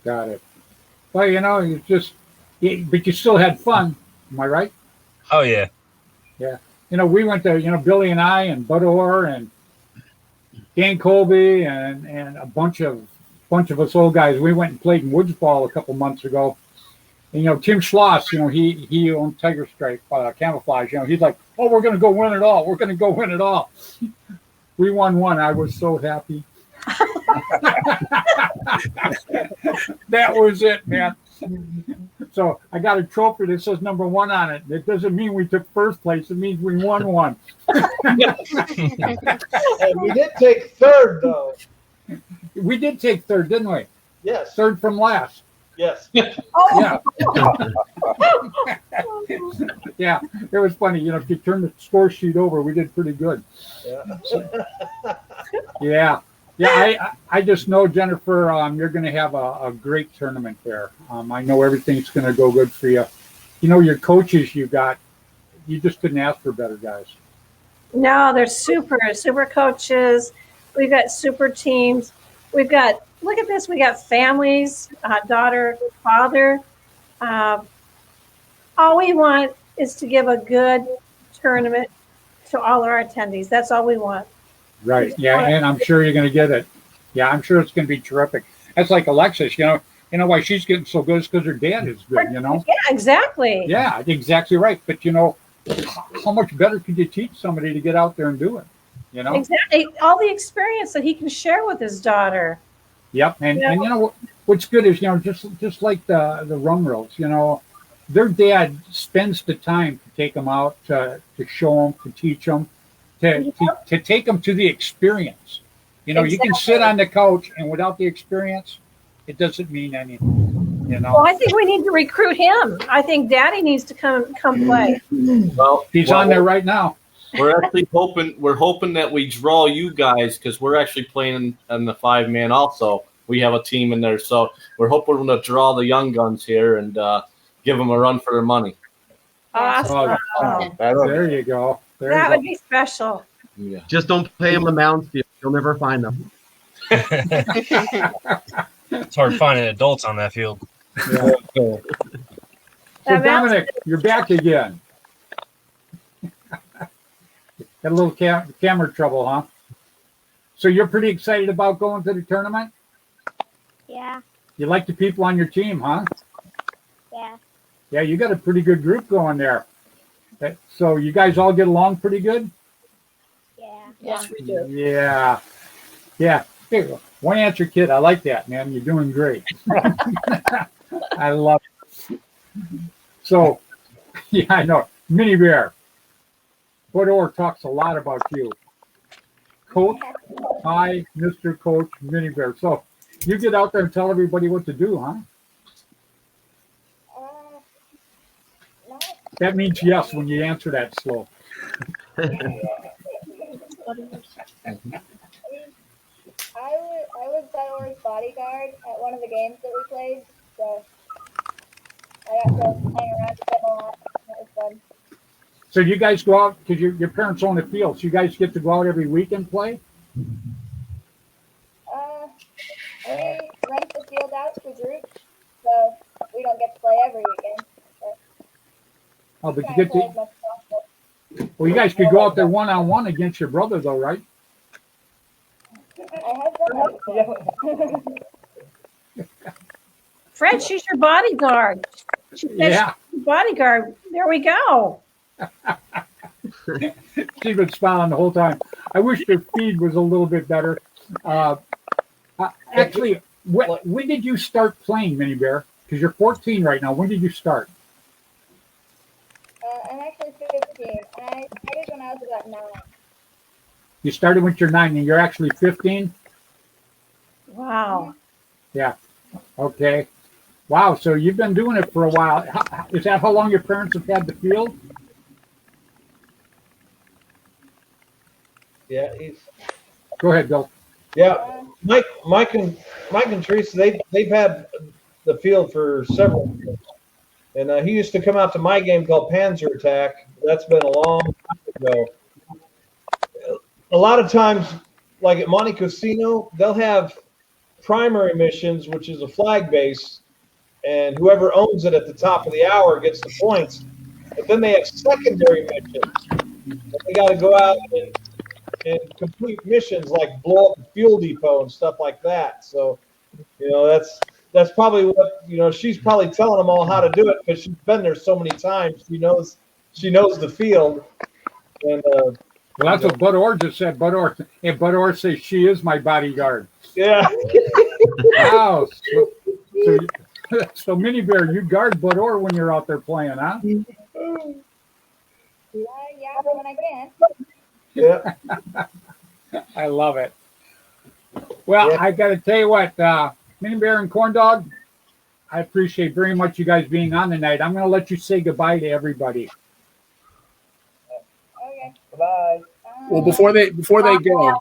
Got it. Well, but you still had fun. Am I right? Oh, yeah. Yeah. We went to, Billy and I and Bud Orr and Dan Colby and a bunch of us old guys. We went and played in Woods Ball a couple months ago. And, Tim Schloss, he owned Tiger Stripe Camouflage. He's like, oh, we're going to go win it all. We're going to go win it all. We won one. I was so happy. That was it, man. So I got a trophy that says number 1 on it. It doesn't mean we took first place. It means we won one. And we did take third, though. We did take third, didn't we? Yes. Third from last. Yes. Yeah. Yeah. It was funny. You know, if you turn the score sheet over, we did pretty good. Yeah. Yeah. Yeah, I just know, Jennifer, you're going to have a great tournament there. I know everything's going to go good for you. You know, your coaches you got, you just couldn't ask for better guys. No, they're super coaches. We've got super teams. We've got, look at this, we got families, daughter, father. All we want is to give a good tournament to all our attendees. That's all we want. Right. Yeah, and I'm sure you're going to get it. Yeah, I'm sure it's going to be terrific. That's like Alexis. You know why she's getting so good is because her dad is good. You know. Yeah, exactly. Yeah, exactly right. But you know, how much better could you teach somebody to get out there and do it? You know. Exactly. All the experience that he can share with his daughter. Yep. And you know what's good is, you know, just like the Rumrels, you know, their dad spends the time to take them out, to show them, to teach them. To take them to the experience. You know, you can sit on the couch, and without the experience, it doesn't mean anything. You know. Well, I think we need to recruit him. I think Daddy needs to come play. Well, he's on there right now. We're actually hoping that we draw you guys, because we're actually playing in the 5-man also. We have a team in there, so we're hoping to draw the young guns here and give them a run for their money. Awesome. There you go. That would be special. Yeah. Just don't pay them a mound field. You'll never find them. It's hard finding adults on that field. Yeah. So Dominic, you're back again. Got a little camera trouble, huh? So you're pretty excited about going to the tournament? Yeah. You like the people on your team, huh? Yeah. Yeah, you got a pretty good group going there. So you guys all get along pretty good? Yeah. Yes, we do. Yeah. Yeah. Hey, one answer, kid. I like that, man. You're doing great. I love it. So, yeah, I know. Mini Bear. Fedor talks a lot about you. Coach, hi, Mr. Coach, Mini Bear. So you get out there and tell everybody what to do, huh? No. That means yes when you answer that slow. I was Fedor's bodyguard at one of the games that we played, so I got to hang around with him a lot. That was fun. So you guys go out, because your parents own the field, so you guys get to go out every week and play? We rent the field out to groups, so we don't get to play every weekend. Oh, but you get to. Well, you guys could go out there one-on-one against your brother, though, right? I have done that. Fred, she's your bodyguard. Yeah. Bodyguard. There we go. She's been smiling the whole time. I wish their feed was a little bit better. Actually, when did you start playing, Mini Bear? Because you're 14 right now. When did you start? I'm actually 15. I started when I was about 9. You started when you're 9, and you're actually 15? Wow. Yeah. Okay. Wow. So you've been doing it for a while. Is that how long your parents have had the field? Yeah. Go ahead, Bill. Yeah. Mike and Teresa, they've had the field for several years. And he used to come out to my game called Panzer Attack. That's been a long time ago. A lot of times, like at Monte Cassino, they'll have primary missions, which is a flag base, and whoever owns it at the top of the hour gets the points. But then they have secondary missions. They got to go out and complete missions like blow up a fuel depot and stuff like that. So, you know, that's probably what, you know, she's probably telling them all how to do it because she's been there so many times. She knows the field, and Well, that's what Bud Orr just said. Bud Orr says she is my bodyguard. Yeah. Wow. So Mini Bear, you guard Bud Orr when you're out there playing, huh? Yeah, when I can. Yeah. I love it. Well, Yeah. I got to tell you what, Mini Bear and Corn Dog, I appreciate very much you guys being on tonight. I'm going to let you say goodbye to everybody. Okay. Bye. Well, before they go,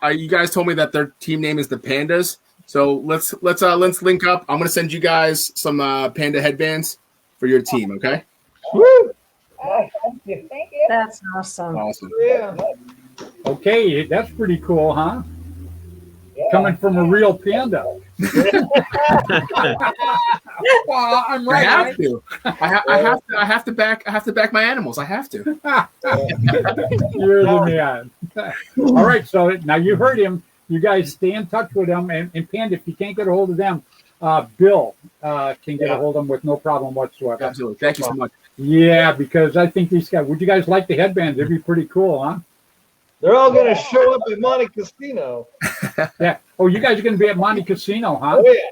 you guys told me that their team name is the Pandas. So let's link up. I'm gonna send you guys some panda headbands for your team. Okay. Woo! Nice. Thank you. Thank you. That's awesome. Awesome. Yeah. Okay, that's pretty cool, huh? Yeah. Coming from a real panda. Well, I'm I right. have to. I have to back my animals. I have to. You're the man. All right, so now you heard him. You guys stay in touch with them, and Panda, if you can't get a hold of them, Bill can get a hold of them with no problem whatsoever. Absolutely. Thank you so much. Yeah, because I think these guys. Would you guys like the headbands? It'd be pretty cool, huh? They're all going to show up at Monte Casino. Yeah. Oh, you guys are going to be at Monte Casino, huh? Oh, yeah.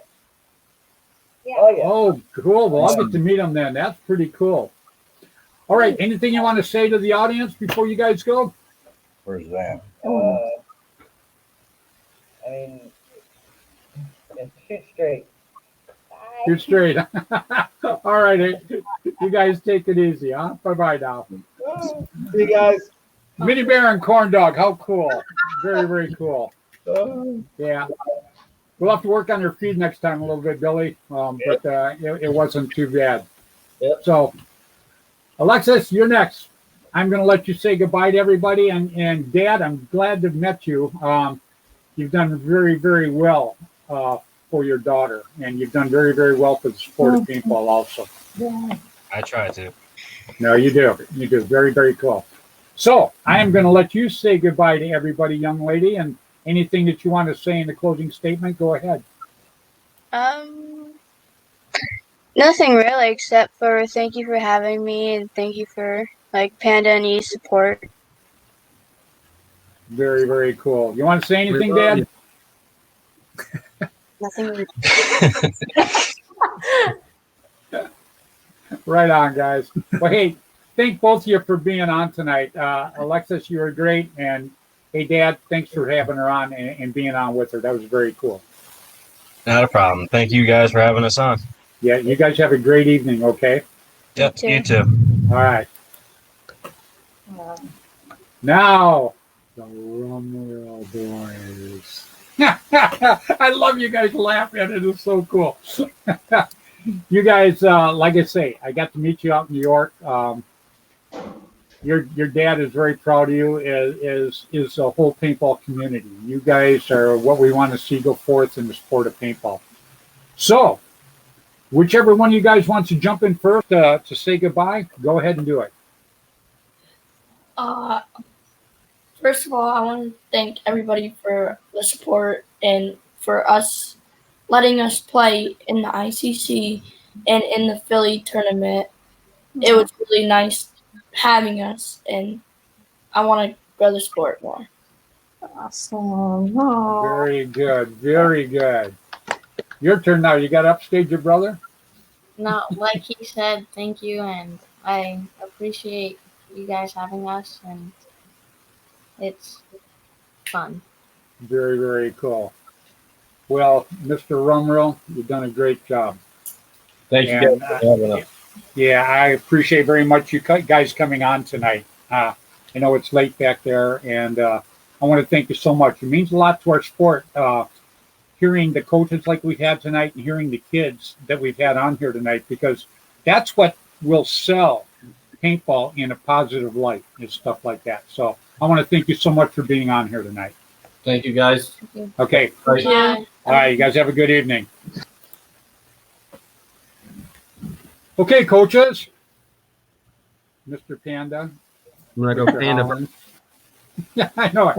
Yeah. Oh, yeah. Oh, cool. Well, I'll get to meet them then. That's pretty cool. All right. Anything you want to say to the audience before you guys go? Where's that? I mean, shoot straight. Bye. You're straight. All right. You guys take it easy, huh? Bye-bye now. See you guys. Mini Bear and Corn Dog. How cool. Very, very cool. Yeah. We'll have to work on your feed next time a little bit, Billy. But it wasn't too bad. Yep. So, Alexis, you're next. I'm going to let you say goodbye to everybody. And Dad, I'm glad to have met you. You've done very, very well for your daughter. And you've done very, very well for the sport of paintball also. I try to. No, you do. You do. Very, very cool. So I am going to let you say goodbye to everybody, young lady, and anything that you want to say in the closing statement, go ahead. Nothing really, except for thank you for having me and thank you for Panda and E's support. Very, very cool. You want to say anything, Dad? Nothing. Right on, guys. Well, hey, thank both of you for being on tonight. Alexis, you were great. And hey, Dad, thanks for having her on and being on with her. That was very cool. Not a problem. Thank you guys for having us on. Yeah, you guys have a great evening, okay? Yep, you too. All right. Now, the Rumwell boys. I love you guys laughing. It is so cool. You guys, like I say, I got to meet you out in New York. Your dad is very proud of you, is the whole paintball community. You guys are what we want to see go forth in the sport of paintball. So, whichever one of you guys wants to jump in first to say goodbye, go ahead and do it. First of all, I want to thank everybody for the support and for us letting us play in the ICC and in the Philly tournament. It was really nice having us, and I want to grow the sport more. Awesome. Aww. Very good. Very good. Your turn now. You got to upstage your brother? No, like he said, thank you, and I appreciate you guys having us, and it's fun. Very, very cool. Well, Mr. Rumrell, you've done a great job. Thank you And, guys for having us. Yeah, I appreciate very much you guys coming on tonight. I know it's late back there, and I want to thank you so much. It means a lot to our sport, hearing the coaches like we've had tonight and hearing the kids that we've had on here tonight, because that's what will sell paintball in a positive light and stuff like that. So I want to thank you so much for being on here tonight. Thank you, guys. Okay. Thank you. All right, you guys have a good evening. Okay, coaches. Mr. Panda. I'm gonna go Mr. Panda. Holland. Yeah, I know it.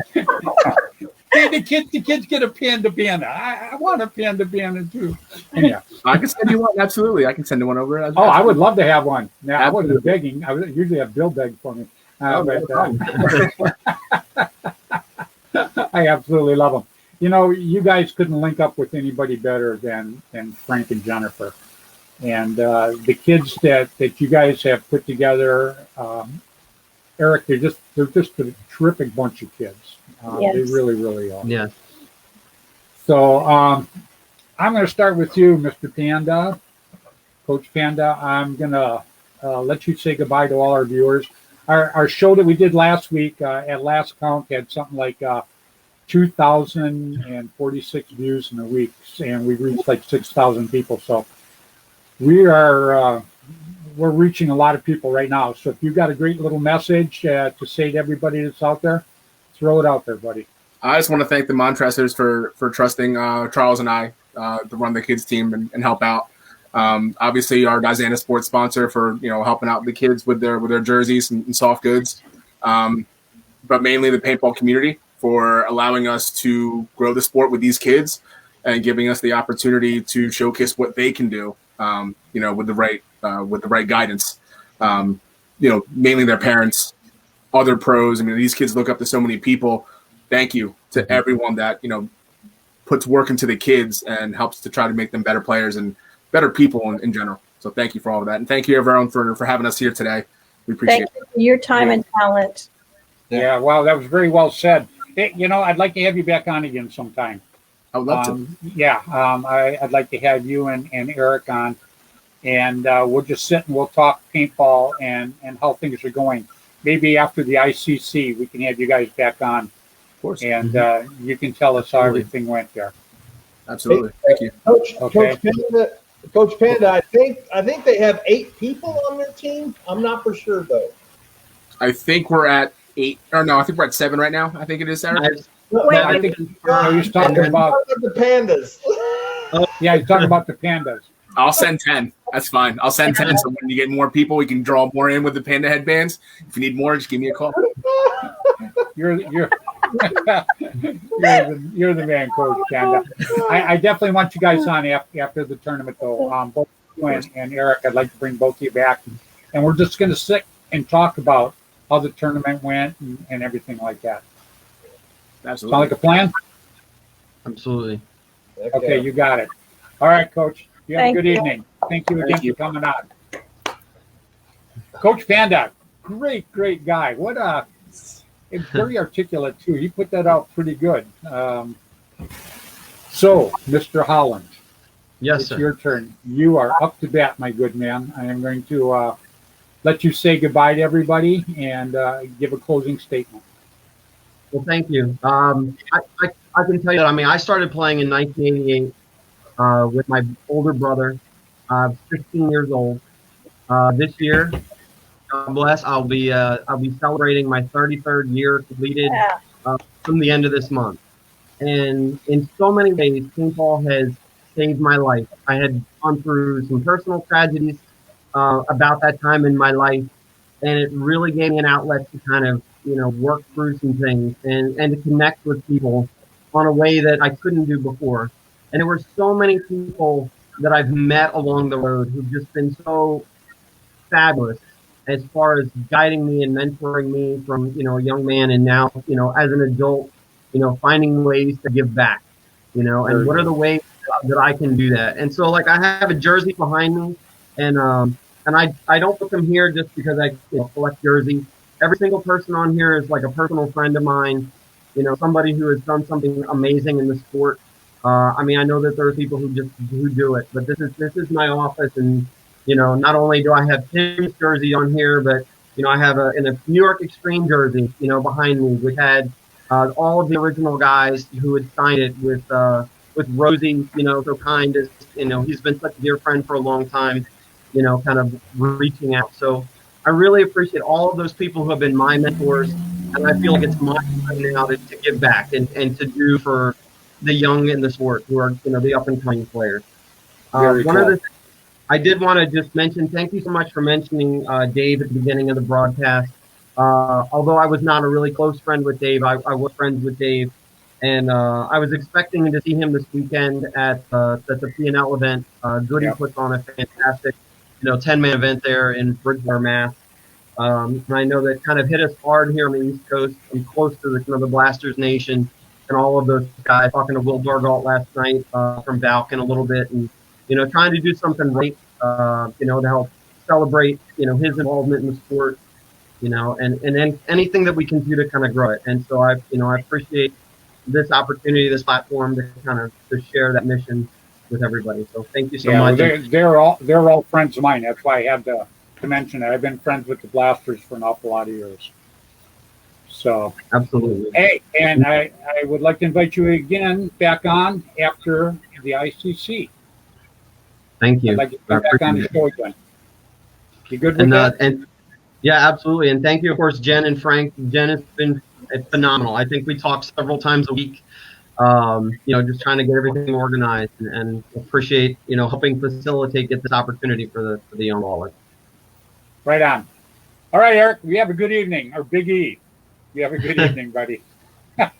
Hey, the kids get a panda. I want a panda too. Anyhow. I can send you one. Absolutely, I can send one over. Oh, I would love to have one. Now, I wasn't begging. I usually have Bill beg for me. I absolutely love them. You know, you guys couldn't link up with anybody better than Frank and Jennifer. And the kids that you guys have put together, Eric, they're just a terrific bunch of kids. Yes. They really, really are. Yeah. So I'm going to start with you, Mr. Panda, Coach Panda. I'm going to let you say goodbye to all our viewers. Our show that we did last week, at last count, had something like 2,046 views in a week, and we reached like 6,000 people. So we're reaching a lot of people right now. So if you've got a great little message to say to everybody that's out there, throw it out there, buddy. I just want to thank the Montressors for trusting Charles and I to run the kids team and help out. Obviously, our Guyana Sports sponsor for helping out the kids with their jerseys and soft goods, but mainly the paintball community for allowing us to grow the sport with these kids and giving us the opportunity to showcase what they can do. With the right guidance. Mainly their parents, other pros. I mean, these kids look up to so many people. Thank you to everyone that puts work into the kids and helps to try to make them better players and better people in general. So thank you for all of that, and thank you everyone for having us here today. We appreciate Thank you for your time and talent. Yeah, wow, that was very well said. Hey, I'd like to have you back on again sometime. I would love to. Yeah, I'd like to have you and Eric on, and we'll just sit and we'll talk paintball and how things are going. Maybe after the ICC, we can have you guys back on. Of course. And you can tell us how everything went there. Absolutely. Thank you. Coach Panda, I think they have 8 people on their team. I'm not for sure, though. I think we're at 8, or no, I think we're at 7 right now. I think it is, Eric. I think he's talking about the pandas. Yeah, he's talking about the pandas. I'll send 10. That's fine. I'll send 10. So when you get more people, we can draw more in with the panda headbands. If you need more, just give me a call. You're you're the man, Coach Panda. I definitely want you guys on after the tournament, though. Both you and Eric, I'd like to bring both of you back, and we're just going to sit and talk about how the tournament went and everything like that. Absolutely. Sound like a plan? Absolutely. Okay, you got it. All right, Coach. You have a good evening. Thank you again for coming on. Coach Panda, great guy. It's very articulate, too. He put that out pretty good. So, Mr. Holland. Yes, it's sir. your turn. You are up to bat, my good man. I am going to let you say goodbye to everybody and give a closing statement. Well, thank you. I can tell you, I started playing in 1988 with my older brother, 16 years old. This year, God bless, I'll be celebrating my 33rd year completed from the end of this month. And in so many ways, paintball has saved my life. I had gone through some personal tragedies about that time in my life, and it really gave me an outlet to kind of work through some things and to connect with people on a way that I couldn't do before. And there were so many people that I've met along the road who've just been so fabulous as far as guiding me and mentoring me from, a young man and now, as an adult, finding ways to give back, and what are the ways that I can do that. And so I have a jersey behind me and I don't put them here just because I collect jerseys. Every single person on here is like a personal friend of mine, somebody who has done something amazing in the sport. I know that there are people who do it, but this is my office, and not only do I have Tim's jersey on here, but I have a New York Extreme jersey, behind me, which had all of the original guys who had signed it with Rosie, so kind as he's been such a dear friend for a long time, kind of reaching out. So I really appreciate all of those people who have been my mentors, and I feel like it's my time now to give back and to do for the young in the sport who are, the up and coming players. I did want to just mention, thank you so much for mentioning Dave at the beginning of the broadcast. Although I was not a really close friend with Dave, I was friends with Dave, and I was expecting to see him this weekend at the P&L event. Goody puts on a fantastic, 10-man event there in Bridgewater, Mass. And I know that kind of hit us hard here on the East Coast. I'm close to the Blasters Nation and all of those guys. Talking to Will Dargalt last night from Valken a little bit, and trying to do something right, to help celebrate his involvement in the sport, and then anything that we can do to kind of grow it. And so I appreciate this opportunity, this platform to kind of to share that mission with everybody. So thank you so much. Well, they're all friends of mine. That's why I had to mention it. I've been friends with the Blasters for an awful lot of years. So absolutely. Hey, and I would like to invite you again back on after the ICC. Thank you. I'd like to come back on the show again. You good with that? And yeah, absolutely. And thank you, of course, Jen and Frank. Jen has been phenomenal. I think we talk several times a week. Just trying to get everything organized and appreciate helping facilitate get this opportunity for the young ballers. Right on. All right, Eric. We have a good evening, or Big E. You have a good evening, buddy.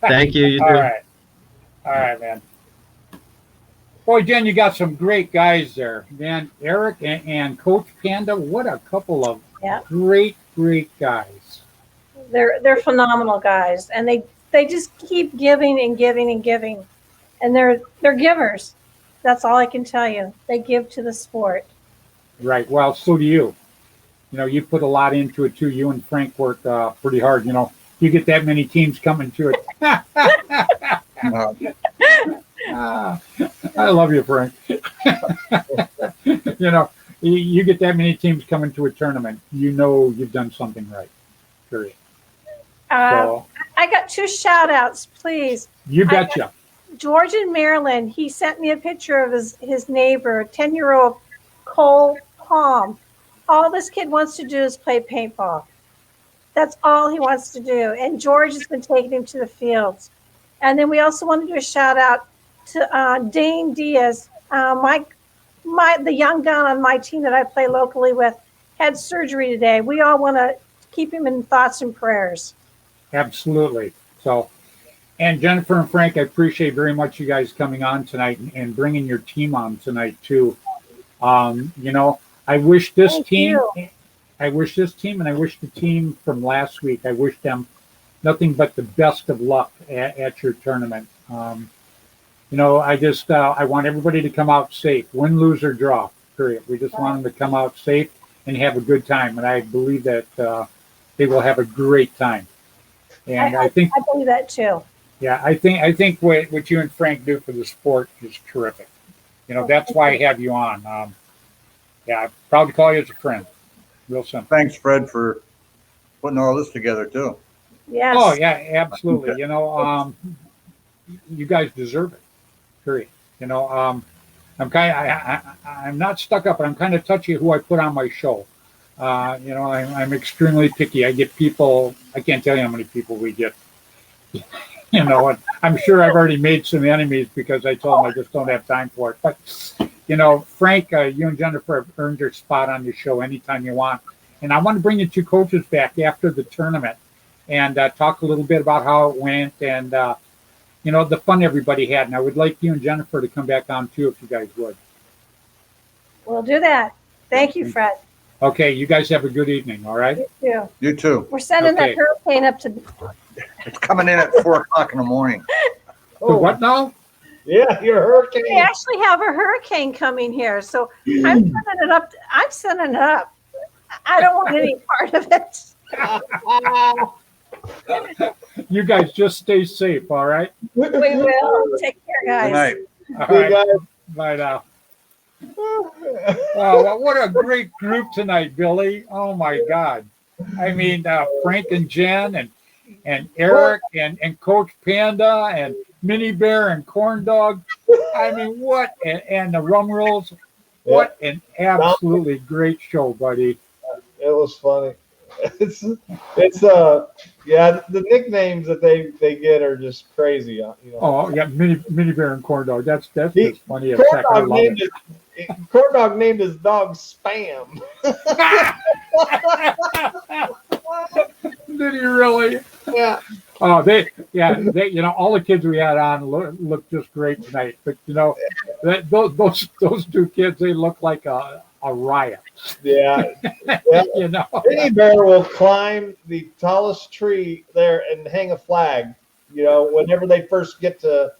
Thank you. You too. All right, man. Boy, Jen, you got some great guys there, man. Eric and Coach Panda. What a couple of great guys. They're phenomenal guys, and they just keep giving and giving and giving, and they're givers. That's all I can tell you. They give to the sport. Right. Well, so do you. You put a lot into it too. You and Frank work pretty hard. You get that many teams coming to it. I love you, Frank. You get that many teams coming to a tournament, you've done something right. Period. I got 2 shout outs, please. You betcha. George in Maryland, he sent me a picture of his neighbor, 10-year-old Cole Palm. All this kid wants to do is play paintball. That's all he wants to do. And George has been taking him to the fields. And then we also want to do a shout out to Dane Diaz, the young gun on my team that I play locally with, had surgery today. We all want to keep him in thoughts and prayers. Absolutely. So, and Jennifer and Frank, I appreciate very much you guys coming on tonight and bringing your team on tonight too. I wish this team, and I wish the team from last week, I wish them nothing but the best of luck at your tournament. I want everybody to come out safe, win, lose, or draw, period. We just want them to come out safe and have a good time. And I believe that they will have a great time. And I believe that too. Yeah, I think what you and Frank do for the sport is terrific. That's why I have you on. I'm proud to call you as a friend. Real simple. Thanks, Fred, for putting all this together too. Yes. Oh yeah, absolutely. You guys deserve it. Period. I'm not stuck up, but I'm kind of touchy who I put on my show. I'm extremely picky. I get people. I can't tell you how many people we get. And I'm sure I've already made some enemies because I told them I just don't have time for it. But Frank, you and Jennifer have earned your spot on the show anytime you want. And I want to bring the 2 coaches back after the tournament and talk a little bit about how it went and, the fun everybody had. And I would like you and Jennifer to come back on too, if you guys would. We'll do that. Thank you, Fred. Okay, you guys have a good evening, all right? You too. You too. We're sending that hurricane up to... It's coming in at 4:00 in the morning. What now? Yeah, your hurricane. We actually have a hurricane coming here, so I'm sending it up. I don't want any part of it. You guys just stay safe, all right? We will. Take care, guys. Good night. All right. Bye now. Wow, what a great group tonight, Billy. Oh, my God. I mean, Frank and Jen and Eric and Coach Panda and Mini Bear and Corn Dog. I mean, what? And the Rum Rolls. What an absolutely great show, buddy. It was funny. The nicknames that they get are just crazy. Oh yeah, Mini Bear and Corn Dog. That's just funny as heck. I love it. Corn Dog named his dog Spam. Did he really? Yeah. Oh, they all the kids we had on looked just great tonight. But those 2 kids, they look like a a riot. Yeah. Well, You know, any bear will climb the tallest tree there and hang a flag. You know, whenever they first get to,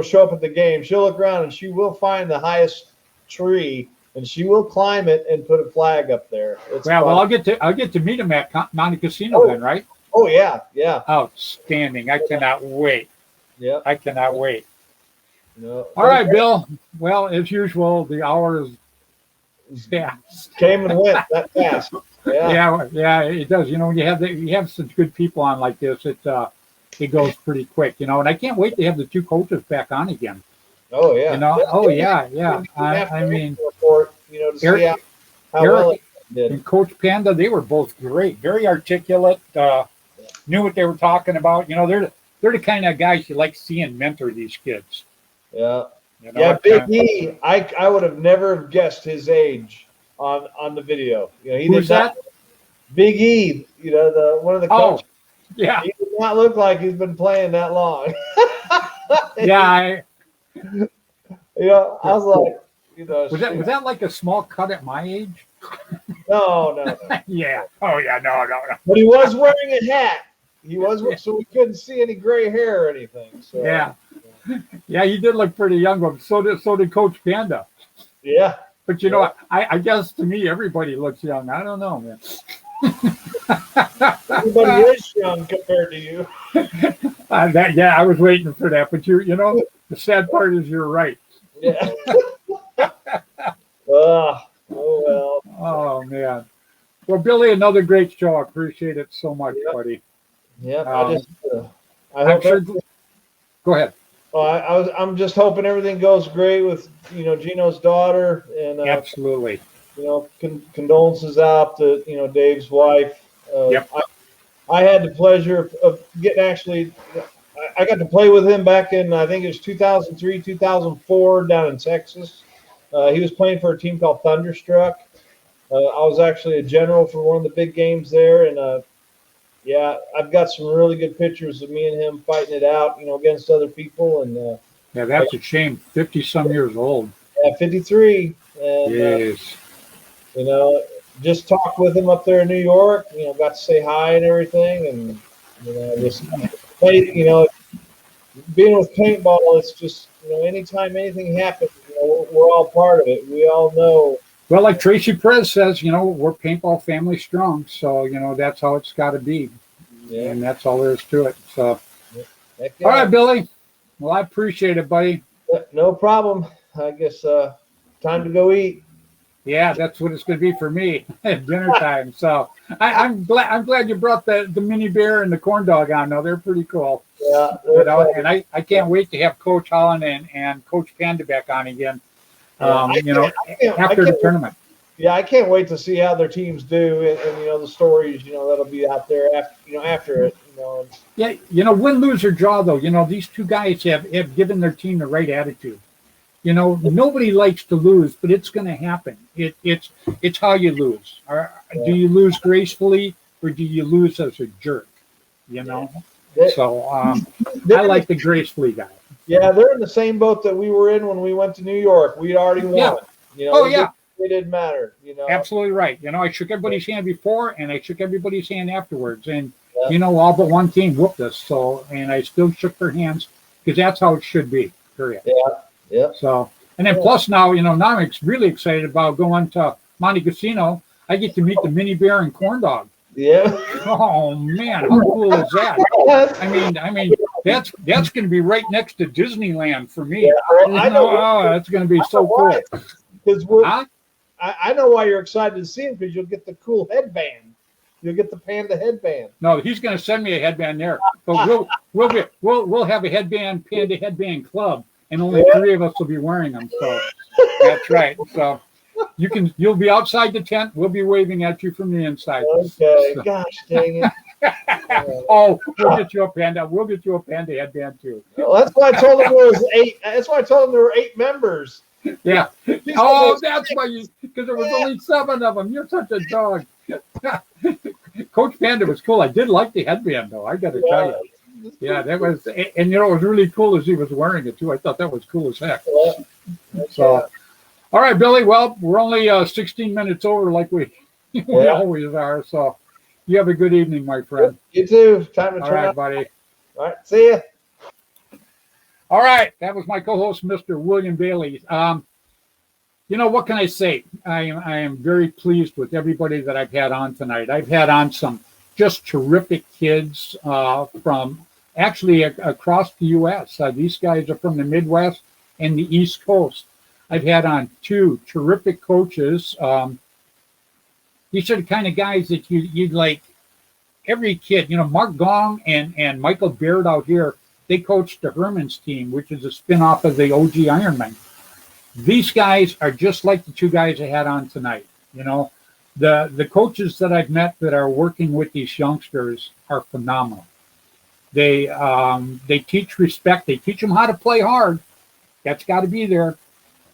show up at the game, she'll look around and she will find the highest tree and she will climb it and put a flag up there. It's well, fun. I'll get to meet him at Monte Casino then, right? Oh yeah, yeah. Outstanding! I cannot wait. Yeah, I cannot wait. No. All right, Bill. Well, as usual, the hour is fast. Came and went that fast. Yeah. Yeah, it does. You know, when you have such good people on like this, it goes pretty quick. You know, and I can't wait to have the two coaches back on again. Oh yeah. You know, yeah. I mean, report, to see Eric, how well it did. And Coach Panda, they were both great, very articulate, knew what they were talking about. You know, they're the kind of guys you like seeing mentor these kids. Yeah. You know, Yeah, Big E, I would have never guessed his age on the video. You know, he Who's did not, that? Big E, one of the coaches. Yeah. He did not look like he's been playing that long. Yeah. I was like, was that like a small cut at my age? No. Yeah. Oh yeah. No. But he was wearing a hat. He was, so we couldn't see any gray hair or anything. So, yeah. Yeah, he did look pretty young, but so did Coach Panda. Yeah. But you know what? I guess to me everybody looks young. I don't know, man. Everybody is young compared to you. I was waiting for that. But you know, the sad part is you're right. Yeah. Oh well. Oh man. Well, Billy, another great show. I appreciate it so much, buddy. Yeah. I'm sure. Go ahead. I'm just hoping everything goes great with Gino's daughter and absolutely. Condolences out to Dave's wife. Yep. I had the pleasure of getting I got to play with him back in I think it was 2003, 2004 down in Texas. He was playing for a team called Thunderstruck. I was actually a general for one of the big games there, and I've got some really good pictures of me and him fighting it out, against other people. And yeah, that's a shame. 50-some years old. Yeah, 53. And yes. Just talked with him up there in New York. Got to say hi and everything, and just play. Being with paintball, it's just anytime anything happens, we're all part of it. We all know. Well, like Tracy Perez says, we're paintball family strong. So, that's how it's got to be. Yeah. And that's all there is to it. So, all right, Billy. Well, I appreciate it, buddy. No problem. I guess time to go eat. Yeah, that's what it's going to be for me at dinner time. So I'm glad you brought the mini bear and the corn dog on. Though they're pretty cool. Yeah. And I can't wait to have Coach Holland and Coach Panda back on again. After the tournament. Yeah, I can't wait to see how their teams do, and the stories that'll be out there after it. Yeah, win, lose or draw though. These two guys have given their team the right attitude. Nobody likes to lose, but it's going to happen. It's how you lose. Do you lose gracefully or do you lose as a jerk? So I like the gracefully guy. Yeah, they're in the same boat that we were in when we went to New York. We'd already won. Yeah. It didn't matter. Absolutely right. I shook everybody's hand before and I shook everybody's hand afterwards. And, all but one team whooped us. So, and I still shook their hands because that's how it should be. Period. Yeah. So, and then plus now, now I'm really excited about going to Monte Casino. I get to meet the mini bear and corn dog. Yeah. Oh man, how cool is that? I mean, that's going to be right next to Disneyland for me. Yeah, I know. Oh, that's going to be so cool. Because I know why you're excited to see him because you'll get the cool headband. You'll get the Panda headband. No, he's going to send me a headband there. But we'll have a Panda headband club, and only 3 of us will be wearing them. So that's right. So you'll be outside the tent. We'll be waving at you from the inside. Okay. So. Gosh dang it. Oh, we'll get you a Panda. We'll get you a Panda headband too. Well, that's why I told him there was 8. That's why I told him there were 8 members. Yeah. Oh, that's why because there was only 7 of them. You're such a dog. Coach Panda was cool. I did like the headband though. I got to tell you. Yeah, that was, and it was really cool as he was wearing it too. I thought that was cool as heck. So, All right, Billy. Well, we're only 16 minutes over like we always are. So you have a good evening, my friend. You too. Time to All turn right, up. buddy. All right. See ya. All right. That was my co-host, Mr. William Bailey. You know, what can I say? I am very pleased with everybody that I've had on tonight. I've had on some just terrific kids from actually across the U.S. These guys are from the Midwest and the East Coast. I've had on 2 terrific coaches. These are the kind of guys that you'd like. Every kid, you know, Mark Gong and Michael Baird out here, they coached the Herman's team, which is a spinoff of the OG Ironman. These guys are just like the 2 guys I had on tonight. You know, the coaches that I've met that are working with these youngsters are phenomenal. They teach respect. They teach them how to play hard. That's got to be there.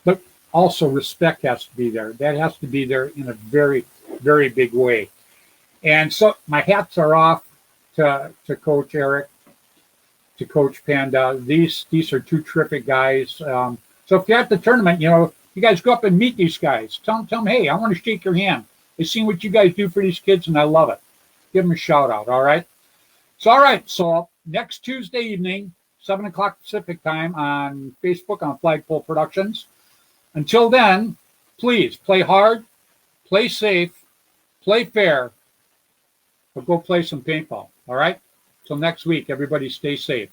But also respect has to be there. That has to be there in a very, very big way. And so my hats are off to Coach Eric, to Coach Panda. These are 2 terrific guys. So if you're at the tournament, you know, you guys go up and meet these guys. Tell them, hey, I want to shake your hand. I've seen what you guys do for these kids, and I love it. Give them a shout out, all right? So, all right. So next Tuesday evening, 7 o'clock Pacific time on Facebook on Flagpole Productions. Until then, please play hard, play safe, play fair, but go play some paintball, all right? Till next week, everybody stay safe.